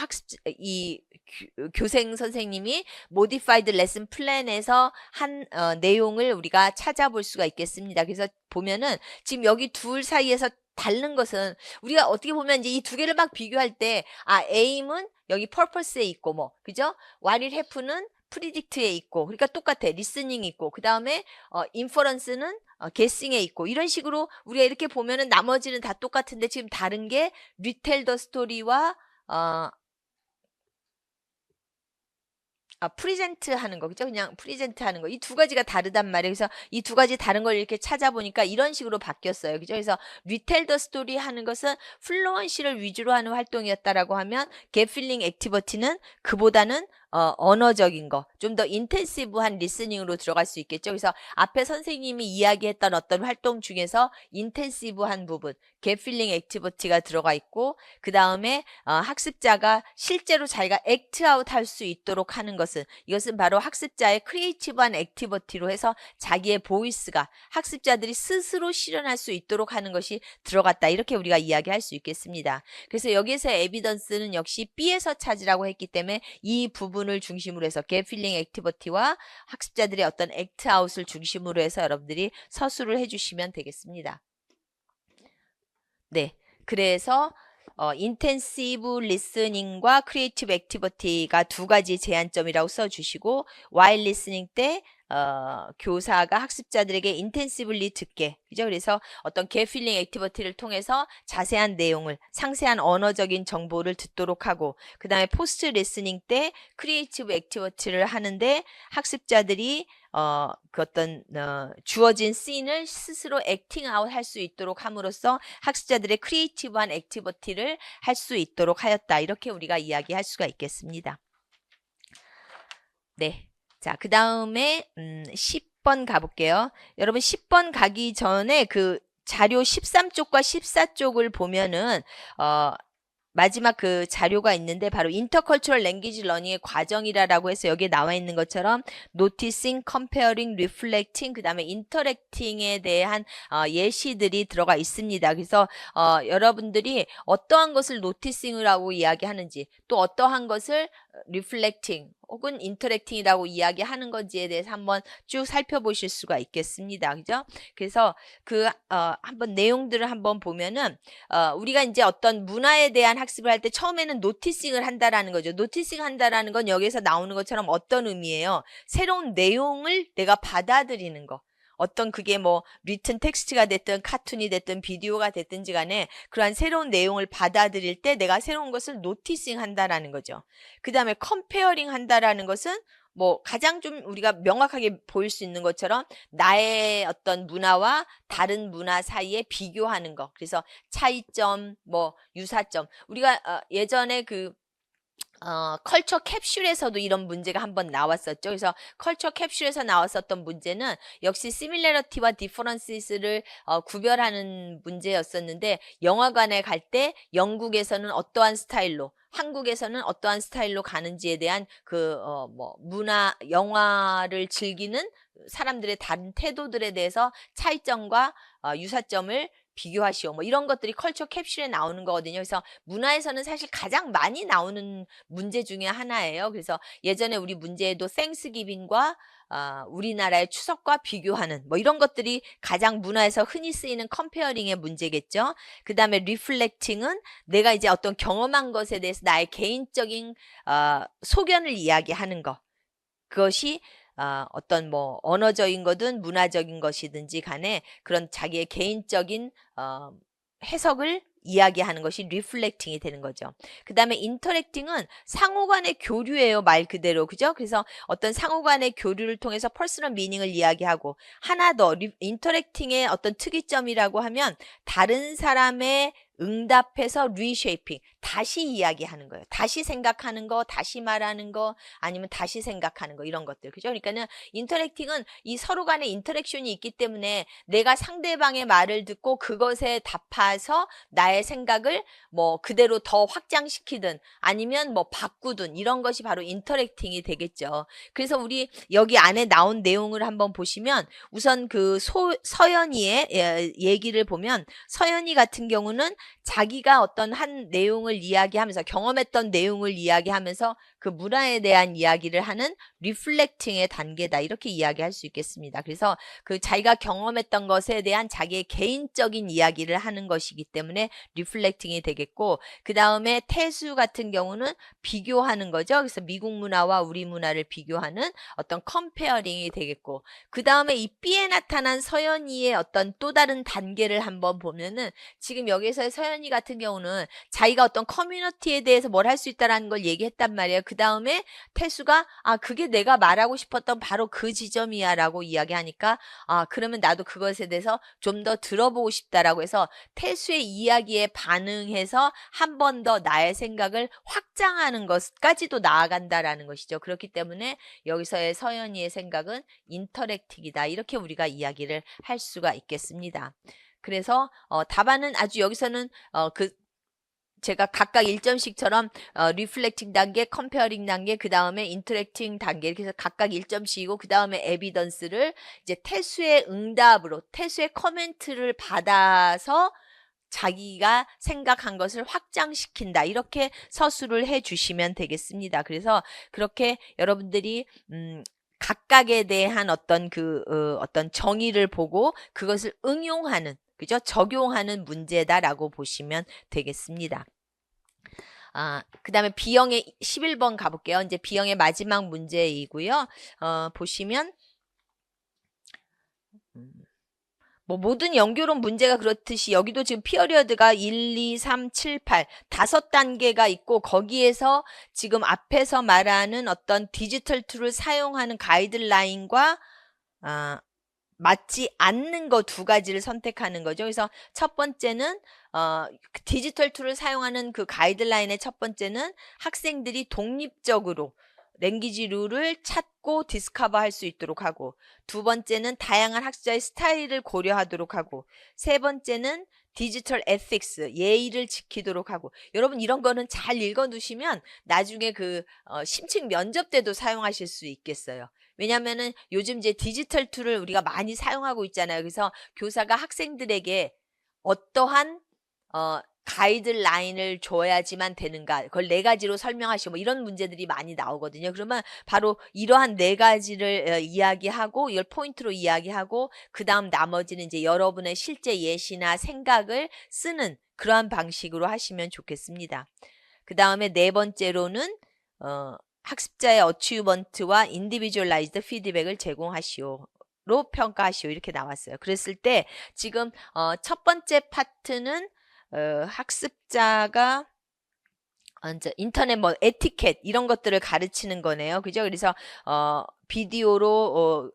교생 선생님이 모디파이드 레슨 플랜에서 한 내용을 우리가 찾아볼 수가 있겠습니다. 그래서 보면은 지금 여기 둘 사이에서 다른 것은 우리가 어떻게 보면 이제 이 두 개를 막 비교할 때 aim은 여기 purpose에 있고 뭐 그죠? what it happen은 predict에 있고 그러니까 똑같아. listening 있고 그 다음에 inference는 guessing에 있고 이런 식으로 우리가 이렇게 보면은 나머지는 다 똑같은데 지금 다른 게 retell the story와 프리젠트 하는 거, 그죠? 그냥 프리젠트 하는 거. 이 두 가지가 다르단 말이에요. 그래서 이 두 가지 다른 걸 이렇게 찾아보니까 이런 식으로 바뀌었어요. 그죠? 그래서 리텔 더 스토리 하는 것은 플루언시를 위주로 하는 활동이었다라고 하면 겟필링 액티비티는 그보다는 언어적인 거, 좀 더 인텐시브한 리스닝으로 들어갈 수 있겠죠. 그래서 앞에 선생님이 이야기했던 어떤 활동 중에서 인텐시브한 부분, 겟필링 액티비티가 들어가 있고 그 다음에 학습자가 실제로 자기가 액트아웃 할 수 있도록 하는 것은 이것은 바로 학습자의 크리에이티브한 액티비티로 해서 자기의 보이스가 학습자들이 스스로 실현할 수 있도록 하는 것이 들어갔다. 이렇게 우리가 이야기할 수 있겠습니다. 그래서 여기서 에비던스는 역시 B에서 찾으라고 했기 때문에 이 부분을 중심으로 해서 겟필링 액티비티와 학습자들의 어떤 액트아웃을 중심으로 해서 여러분들이 서술을 해주시면 되겠습니다. 네, 그래서 인텐시브 리스닝과 크리에이티브 액티비티가 두 가지 제한점이라고 써주시고 while listening 때 교사가 학습자들에게 인텐시블리 듣게 그죠? 그래서 어떤 겟필링 액티비티를 통해서 자세한 내용을 상세한 언어적인 정보를 듣도록 하고 그 다음에 포스트 리스닝 때 크리에이티브 액티비티를 하는데 학습자들이 그 어떤 주어진 씬을 스스로 액팅 아웃 할 수 있도록 함으로써 학습자들의 크리에이티브한 액티비티를 할 수 있도록 하였다. 이렇게 우리가 이야기할 수가 있겠습니다. 네. 자, 그 다음에 10번 가볼게요. 여러분 10번 가기 전에 그 자료 13쪽과 14쪽을 보면은 마지막 그 자료가 있는데 바로 인터컬처럴 랭귀지 러닝의 과정이라고 해서 여기에 나와 있는 것처럼 noticing, comparing, reflecting, 그다음에 interacting에 대한 예시들이 들어가 있습니다. 그래서 여러분들이 어떠한 것을 noticing이라고 이야기하는지 또 어떠한 것을 reflecting 혹은 interacting이라고 이야기하는 건지에 대해서 한번 쭉 살펴보실 수가 있겠습니다. 그죠? 그래서 한번 내용들을 한번 보면은 우리가 이제 어떤 문화에 대한 학습을 할 때 처음에는 노티싱을 한다라는 거죠. 노티싱 한다라는 건 여기서 나오는 것처럼 어떤 의미예요? 새로운 내용을 내가 받아들이는 거. 어떤 그게 뭐 리튼 텍스트가 됐든 카툰이 됐든 비디오가 됐든지 간에 그러한 새로운 내용을 받아들일 때 내가 새로운 것을 노티싱 한다라는 거죠. 그 다음에 컴페어링 한다라는 것은 뭐 가장 좀 우리가 명확하게 보일 수 있는 것처럼 나의 어떤 문화와 다른 문화 사이에 비교하는 거. 그래서 차이점, 뭐 유사점. 우리가 예전에 컬처 캡슐에서도 이런 문제가 한번 나왔었죠. 그래서 컬처 캡슐에서 나왔었던 문제는 역시 시밀러리티와 디퍼런시스를 구별하는 문제였었는데 영화관에 갈 때 영국에서는 어떠한 스타일로 한국에서는 어떠한 스타일로 가는지에 대한 문화, 영화를 즐기는 사람들의 다른 태도들에 대해서 차이점과 유사점을 비교하시오. 뭐 이런 것들이 컬처 캡슐에 나오는 거거든요. 그래서 문화에서는 사실 가장 많이 나오는 문제 중에 하나예요. 그래서 예전에 우리 문제에도 땡스기빙과 우리나라의 추석과 비교하는 뭐 이런 것들이 가장 문화에서 흔히 쓰이는 컴페어링의 문제겠죠. 그 다음에 리플렉팅은 내가 이제 어떤 경험한 것에 대해서 나의 개인적인 소견을 이야기하는 것. 그것이 어떤 뭐 언어적인 거든 문화적인 것이든지 간에 그런 자기의 개인적인 해석을 이야기하는 것이 리플렉팅이 되는 거죠. 그 다음에 인터랙팅은 상호간의 교류예요. 말 그대로. 그죠? 그래서 어떤 상호간의 교류를 통해서 퍼스널 미닝을 이야기하고 하나 더 인터랙팅의 어떤 특이점이라고 하면 다른 사람의 응답해서 리쉐이핑, 다시 이야기하는 거예요. 다시 생각하는 거, 다시 말하는 거, 아니면 다시 생각하는 거 이런 것들. 그죠? 그러니까는 인터랙팅은 이 서로 간의 인터랙션이 있기 때문에 내가 상대방의 말을 듣고 그것에 답해서 나의 생각을 뭐 그대로 더 확장시키든 아니면 뭐 바꾸든 이런 것이 바로 인터랙팅이 되겠죠. 그래서 우리 여기 안에 나온 내용을 한번 보시면 우선 서연이의 얘기를 보면 서연이 같은 경우는 자기가 어떤 한 내용을 이야기하면서 경험했던 내용을 이야기하면서 그 문화에 대한 이야기를 하는 리플렉팅의 단계다 이렇게 이야기할 수 있겠습니다. 그래서 그 자기가 경험했던 것에 대한 자기의 개인적인 이야기를 하는 것이기 때문에 리플렉팅이 되겠고 그 다음에 태수 같은 경우는 비교하는 거죠. 그래서 미국 문화와 우리 문화를 비교하는 어떤 컴페어링이 되겠고 그 다음에 이 B에 나타난 서연이의 어떤 또 다른 단계를 한번 보면은 지금 여기서의 서연이 같은 경우는 자기가 어떤 커뮤니티에 대해서 뭘 할 수 있다라는 걸 얘기했단 말이에요. 그 다음에 태수가 그게 내가 말하고 싶었던 바로 그 지점이야 라고 이야기하니까 그러면 나도 그것에 대해서 좀 더 들어보고 싶다라고 해서 태수의 이야기에 반응해서 한 번 더 나의 생각을 확장하는 것까지도 나아간다라는 것이죠. 그렇기 때문에 여기서의 서연이의 생각은 인터랙틱이다 이렇게 우리가 이야기를 할 수가 있겠습니다. 그래서 답안은 아주 여기서는 제가 각각 1점씩처럼 리플렉팅 단계, 컴페어링 단계, 그 다음에 인터랙팅 단계 이렇게 해서 각각 1점씩이고 그 다음에 에비던스를 이제 태수의 응답으로 태수의 코멘트를 받아서 자기가 생각한 것을 확장시킨다 이렇게 서술을 해 주시면 되겠습니다. 그래서 그렇게 여러분들이 각각에 대한 어떤 어떤 정의를 보고 그것을 응용하는 그죠? 적용하는 문제다라고 보시면 되겠습니다. 그 다음에 B형의 11번 가볼게요. 이제 B형의 마지막 문제이고요. 보시면 뭐 모든 연교론 문제가 그렇듯이 여기도 지금 피어리어드가 1, 2, 3, 7, 8 5단계가 있고 거기에서 지금 앞에서 말하는 어떤 디지털 툴을 사용하는 가이드라인과 맞지 않는 거 두 가지를 선택하는 거죠. 그래서 첫 번째는 디지털 툴을 사용하는 그 가이드라인의 첫 번째는 학생들이 독립적으로 랭귀지 룰을 찾고 디스커버 할 수 있도록 하고, 두 번째는 다양한 학습자의 스타일을 고려하도록 하고, 세 번째는 디지털 에틱스, 예의를 지키도록 하고. 여러분 이런 거는 잘 읽어 두시면 나중에 심층 면접 때도 사용하실 수 있겠어요. 왜냐면은 요즘 이제 디지털 툴을 우리가 많이 사용하고 있잖아요. 그래서 교사가 학생들에게 어떠한 가이드라인을 줘야지만 되는가, 그걸 4가지로 설명하시고 뭐 이런 문제들이 많이 나오거든요. 그러면 바로 이러한 4가지를 이야기하고 이걸 포인트로 이야기하고 그 다음 나머지는 이제 여러분의 실제 예시나 생각을 쓰는 그러한 방식으로 하시면 좋겠습니다. 그 다음에 4번째로는 학습자의 어치우먼트와 인디비주얼라이즈드 피드백을 제공하시오. 로 평가하시오. 이렇게 나왔어요. 그랬을 때 지금 첫 번째 파트는 학습자가 이제 인터넷 뭐 에티켓 이런 것들을 가르치는 거네요. 그죠? 그래서 비디오로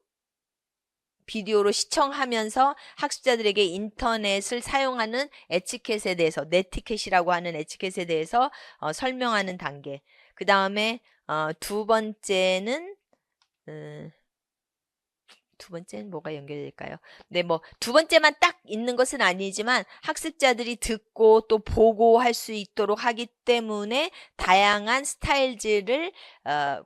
시청하면서 학습자들에게 인터넷을 사용하는 에티켓에 대해서, 네티켓이라고 하는 에티켓에 대해서 설명하는 단계. 그 다음에 두 번째는 뭐가 연결될까요? 네, 뭐 두 번째만 딱 있는 것은 아니지만 학습자들이 듣고 또 보고 할 수 있도록 하기 때문에 다양한 스타일즈를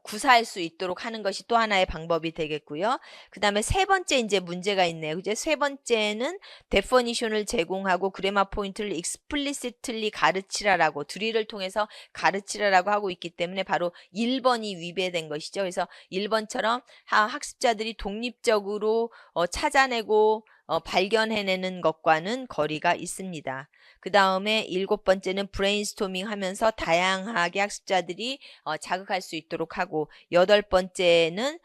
구사할 수 있도록 하는 것이 또 하나의 방법이 되겠고요. 그 다음에 세 번째 이제 문제가 있네요. 그죠? 세 번째는 데퍼니션을 제공하고 그래마 포인트를 explicitly 가르치라라고, 드릴을 통해서 가르치라라고 하고 있기 때문에 바로 1번이 위배된 것이죠. 그래서 1번처럼 학습자들이 독립적으로 찾아내고 발견해내는 것과는 거리가 있습니다. 그 다음에 7번째는 브레인스토밍 하면서 다양하게 학습자들이 자극할 수 있도록 하고, 8번째는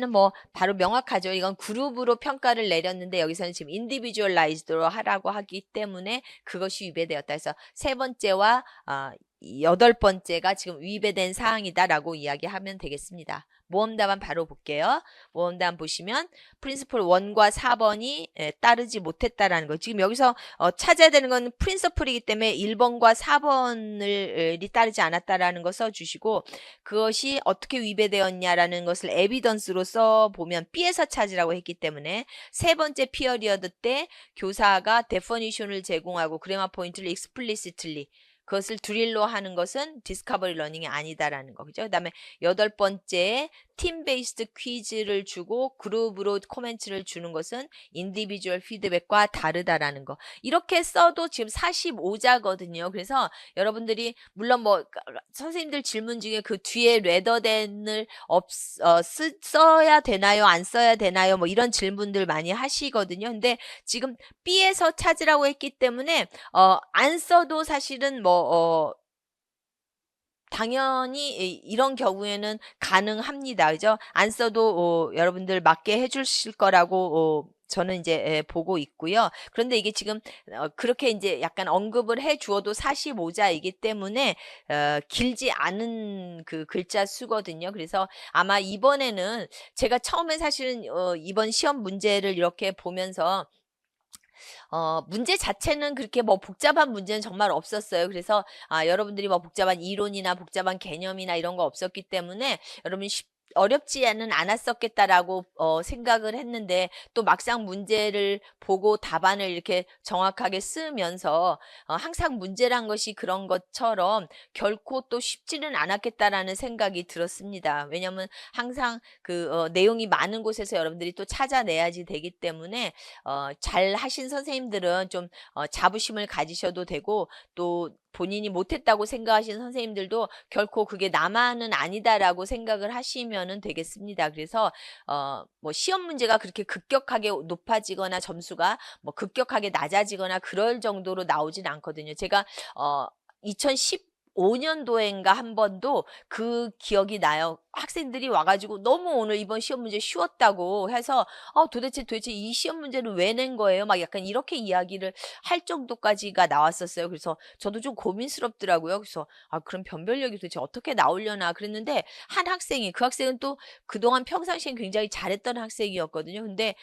뭐 바로 명확하죠. 이건 그룹으로 평가를 내렸는데 여기서는 지금 인디비주얼라이즈드로 하라고 하기 때문에 그것이 위배되었다. 그래서 세 번째와 8번째가 지금 위배된 사항이다라고 이야기하면 되겠습니다. 모험답안 바로 볼게요. 모험답안 보시면 프린시플 1과 4번이 따르지 못했다라는 거. 지금 여기서 찾아야 되는 건 프린시플이기 때문에 1번과 4번을 따르지 않았다라는 거 써주시고, 그것이 어떻게 위배되었냐라는 것을 에비던스로 써보면 B에서 찾으라고 했기 때문에 세 번째 피어리어드 때 교사가 데퍼니션을 제공하고 그래마 포인트를 explicitly, 그것을 드릴로 하는 것은 디스커버리 러닝이 아니다라는 거. 그죠? 그 다음에 8번째에 팀 베이스드 퀴즈를 주고 그룹으로 코멘트를 주는 것은 인디비주얼 피드백과 다르다라는 거. 이렇게 써도 지금 45자거든요. 그래서 여러분들이 물론 뭐 선생님들 질문 중에 그 뒤에 레더댄을 써야 되나요? 안 써야 되나요? 뭐 이런 질문들 많이 하시거든요. 근데 지금 B에서 찾으라고 했기 때문에 안 써도 사실은 당연히 이런 경우에는 가능합니다. 그죠? 안 써도 여러분들 맞게 해주실 거라고 저는 이제 보고 있고요. 그런데 이게 지금 그렇게 이제 약간 언급을 해 주어도 45자이기 때문에 길지 않은 그 글자 수거든요. 그래서 아마 이번에는 제가 처음에 사실은 이번 시험 문제를 이렇게 보면서 문제 자체는 그렇게 뭐 복잡한 문제는 정말 없었어요. 그래서 여러분들이 뭐 복잡한 이론이나 복잡한 개념이나 이런 거 없었기 때문에 여러분이 어렵지는 않았었겠다라고 생각을 했는데, 또 막상 문제를 보고 답안을 이렇게 정확하게 쓰면서 항상 문제란 것이 그런 것처럼 결코 또 쉽지는 않았겠다라는 생각이 들었습니다. 왜냐하면 항상 내용이 많은 곳에서 여러분들이 또 찾아내야지 되기 때문에 잘 하신 선생님들은 좀 자부심을 가지셔도 되고, 또 본인이 못했다고 생각하시는 선생님들도 결코 그게 나만은 아니다라고 생각을 하시면 되겠습니다. 그래서 뭐 시험 문제가 그렇게 급격하게 높아지거나 점수가 뭐 급격하게 낮아지거나 그럴 정도로 나오진 않거든요. 제가 2015년도인가 한 번도 그 기억이 나요. 학생들이 와가지고 너무 오늘 이번 시험 문제 쉬웠다고 해서 도대체 이 시험 문제는 왜 낸 거예요? 막 약간 이렇게 이야기를 할 정도까지가 나왔었어요. 그래서 저도 좀 고민스럽더라고요. 그래서 그럼 변별력이 도대체 어떻게 나오려나 그랬는데, 그 학생은 또 그동안 평상시엔 굉장히 잘했던 학생이었거든요. 근데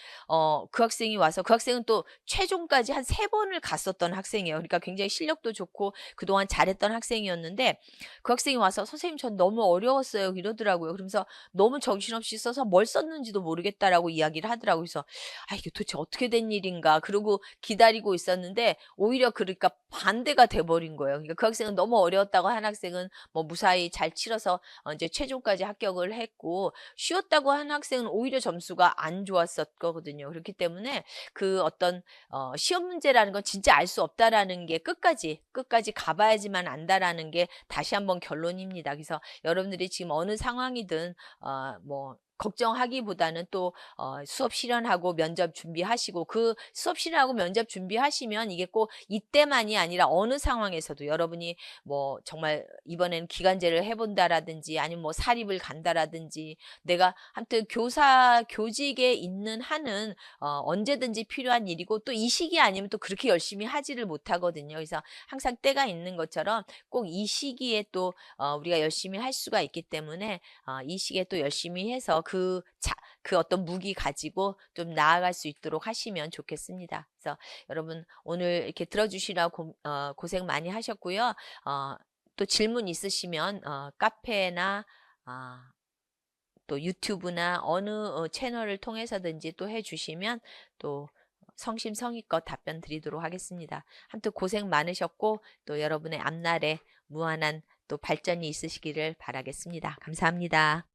그 학생이 와서, 그 학생은 또 최종까지 한 3번을 갔었던 학생이에요. 그러니까 굉장히 실력도 좋고 그동안 잘했던 학생이었는데 있었는데 그 학생이 와서 "선생님 전 너무 어려웠어요." 이러더라고요. 그러면서 너무 정신없이 써서 뭘 썼는지도 모르겠다라고 이야기를 하더라고요. 그래서 '아 이게 도대체 어떻게 된 일인가.' 그러고 기다리고 있었는데 오히려 그러니까 반대가 돼 버린 거예요. 그러니까 그 학생은 너무 어려웠다고 한 학생은 뭐 무사히 잘 치러서 인제 최종까지 합격을 했고 쉬웠다고 한 학생은 오히려 점수가 안 좋았었거든요. 그렇기 때문에 그 어떤 시험 문제라는 건 진짜 알 수 없다라는 게 끝까지 가 봐야지만 안다라는 게 다시 한번 결론입니다. 그래서 여러분들이 지금 어느 상황이든 뭐 걱정하기보다는 또 수업 실현하고 면접 준비하시고 그 수업 실현하고 면접 준비하시면 이게 꼭 이때만이 아니라 어느 상황에서도 여러분이 뭐 정말 이번에는 기간제를 해 본다라든지 아니면 뭐 사립을 간다라든지 내가 아무튼 교직에 있는 한은 언제든지 필요한 일이고 또 이 시기 아니면 또 그렇게 열심히 하지를 못하거든요. 그래서 항상 때가 있는 것처럼 꼭 이 시기에 또 우리가 열심히 할 수가 있기 때문에 이 시기에 또 열심히 해서 그 어떤 무기 가지고 좀 나아갈 수 있도록 하시면 좋겠습니다. 그래서 여러분 오늘 이렇게 들어주시라 고생 많이 하셨고요. 또 질문 있으시면 카페나 또 유튜브나 어느 채널을 통해서든지 또 해주시면 또 성심성의껏 답변 드리도록 하겠습니다. 아무튼 고생 많으셨고 또 여러분의 앞날에 무한한 또 발전이 있으시기를 바라겠습니다. 감사합니다.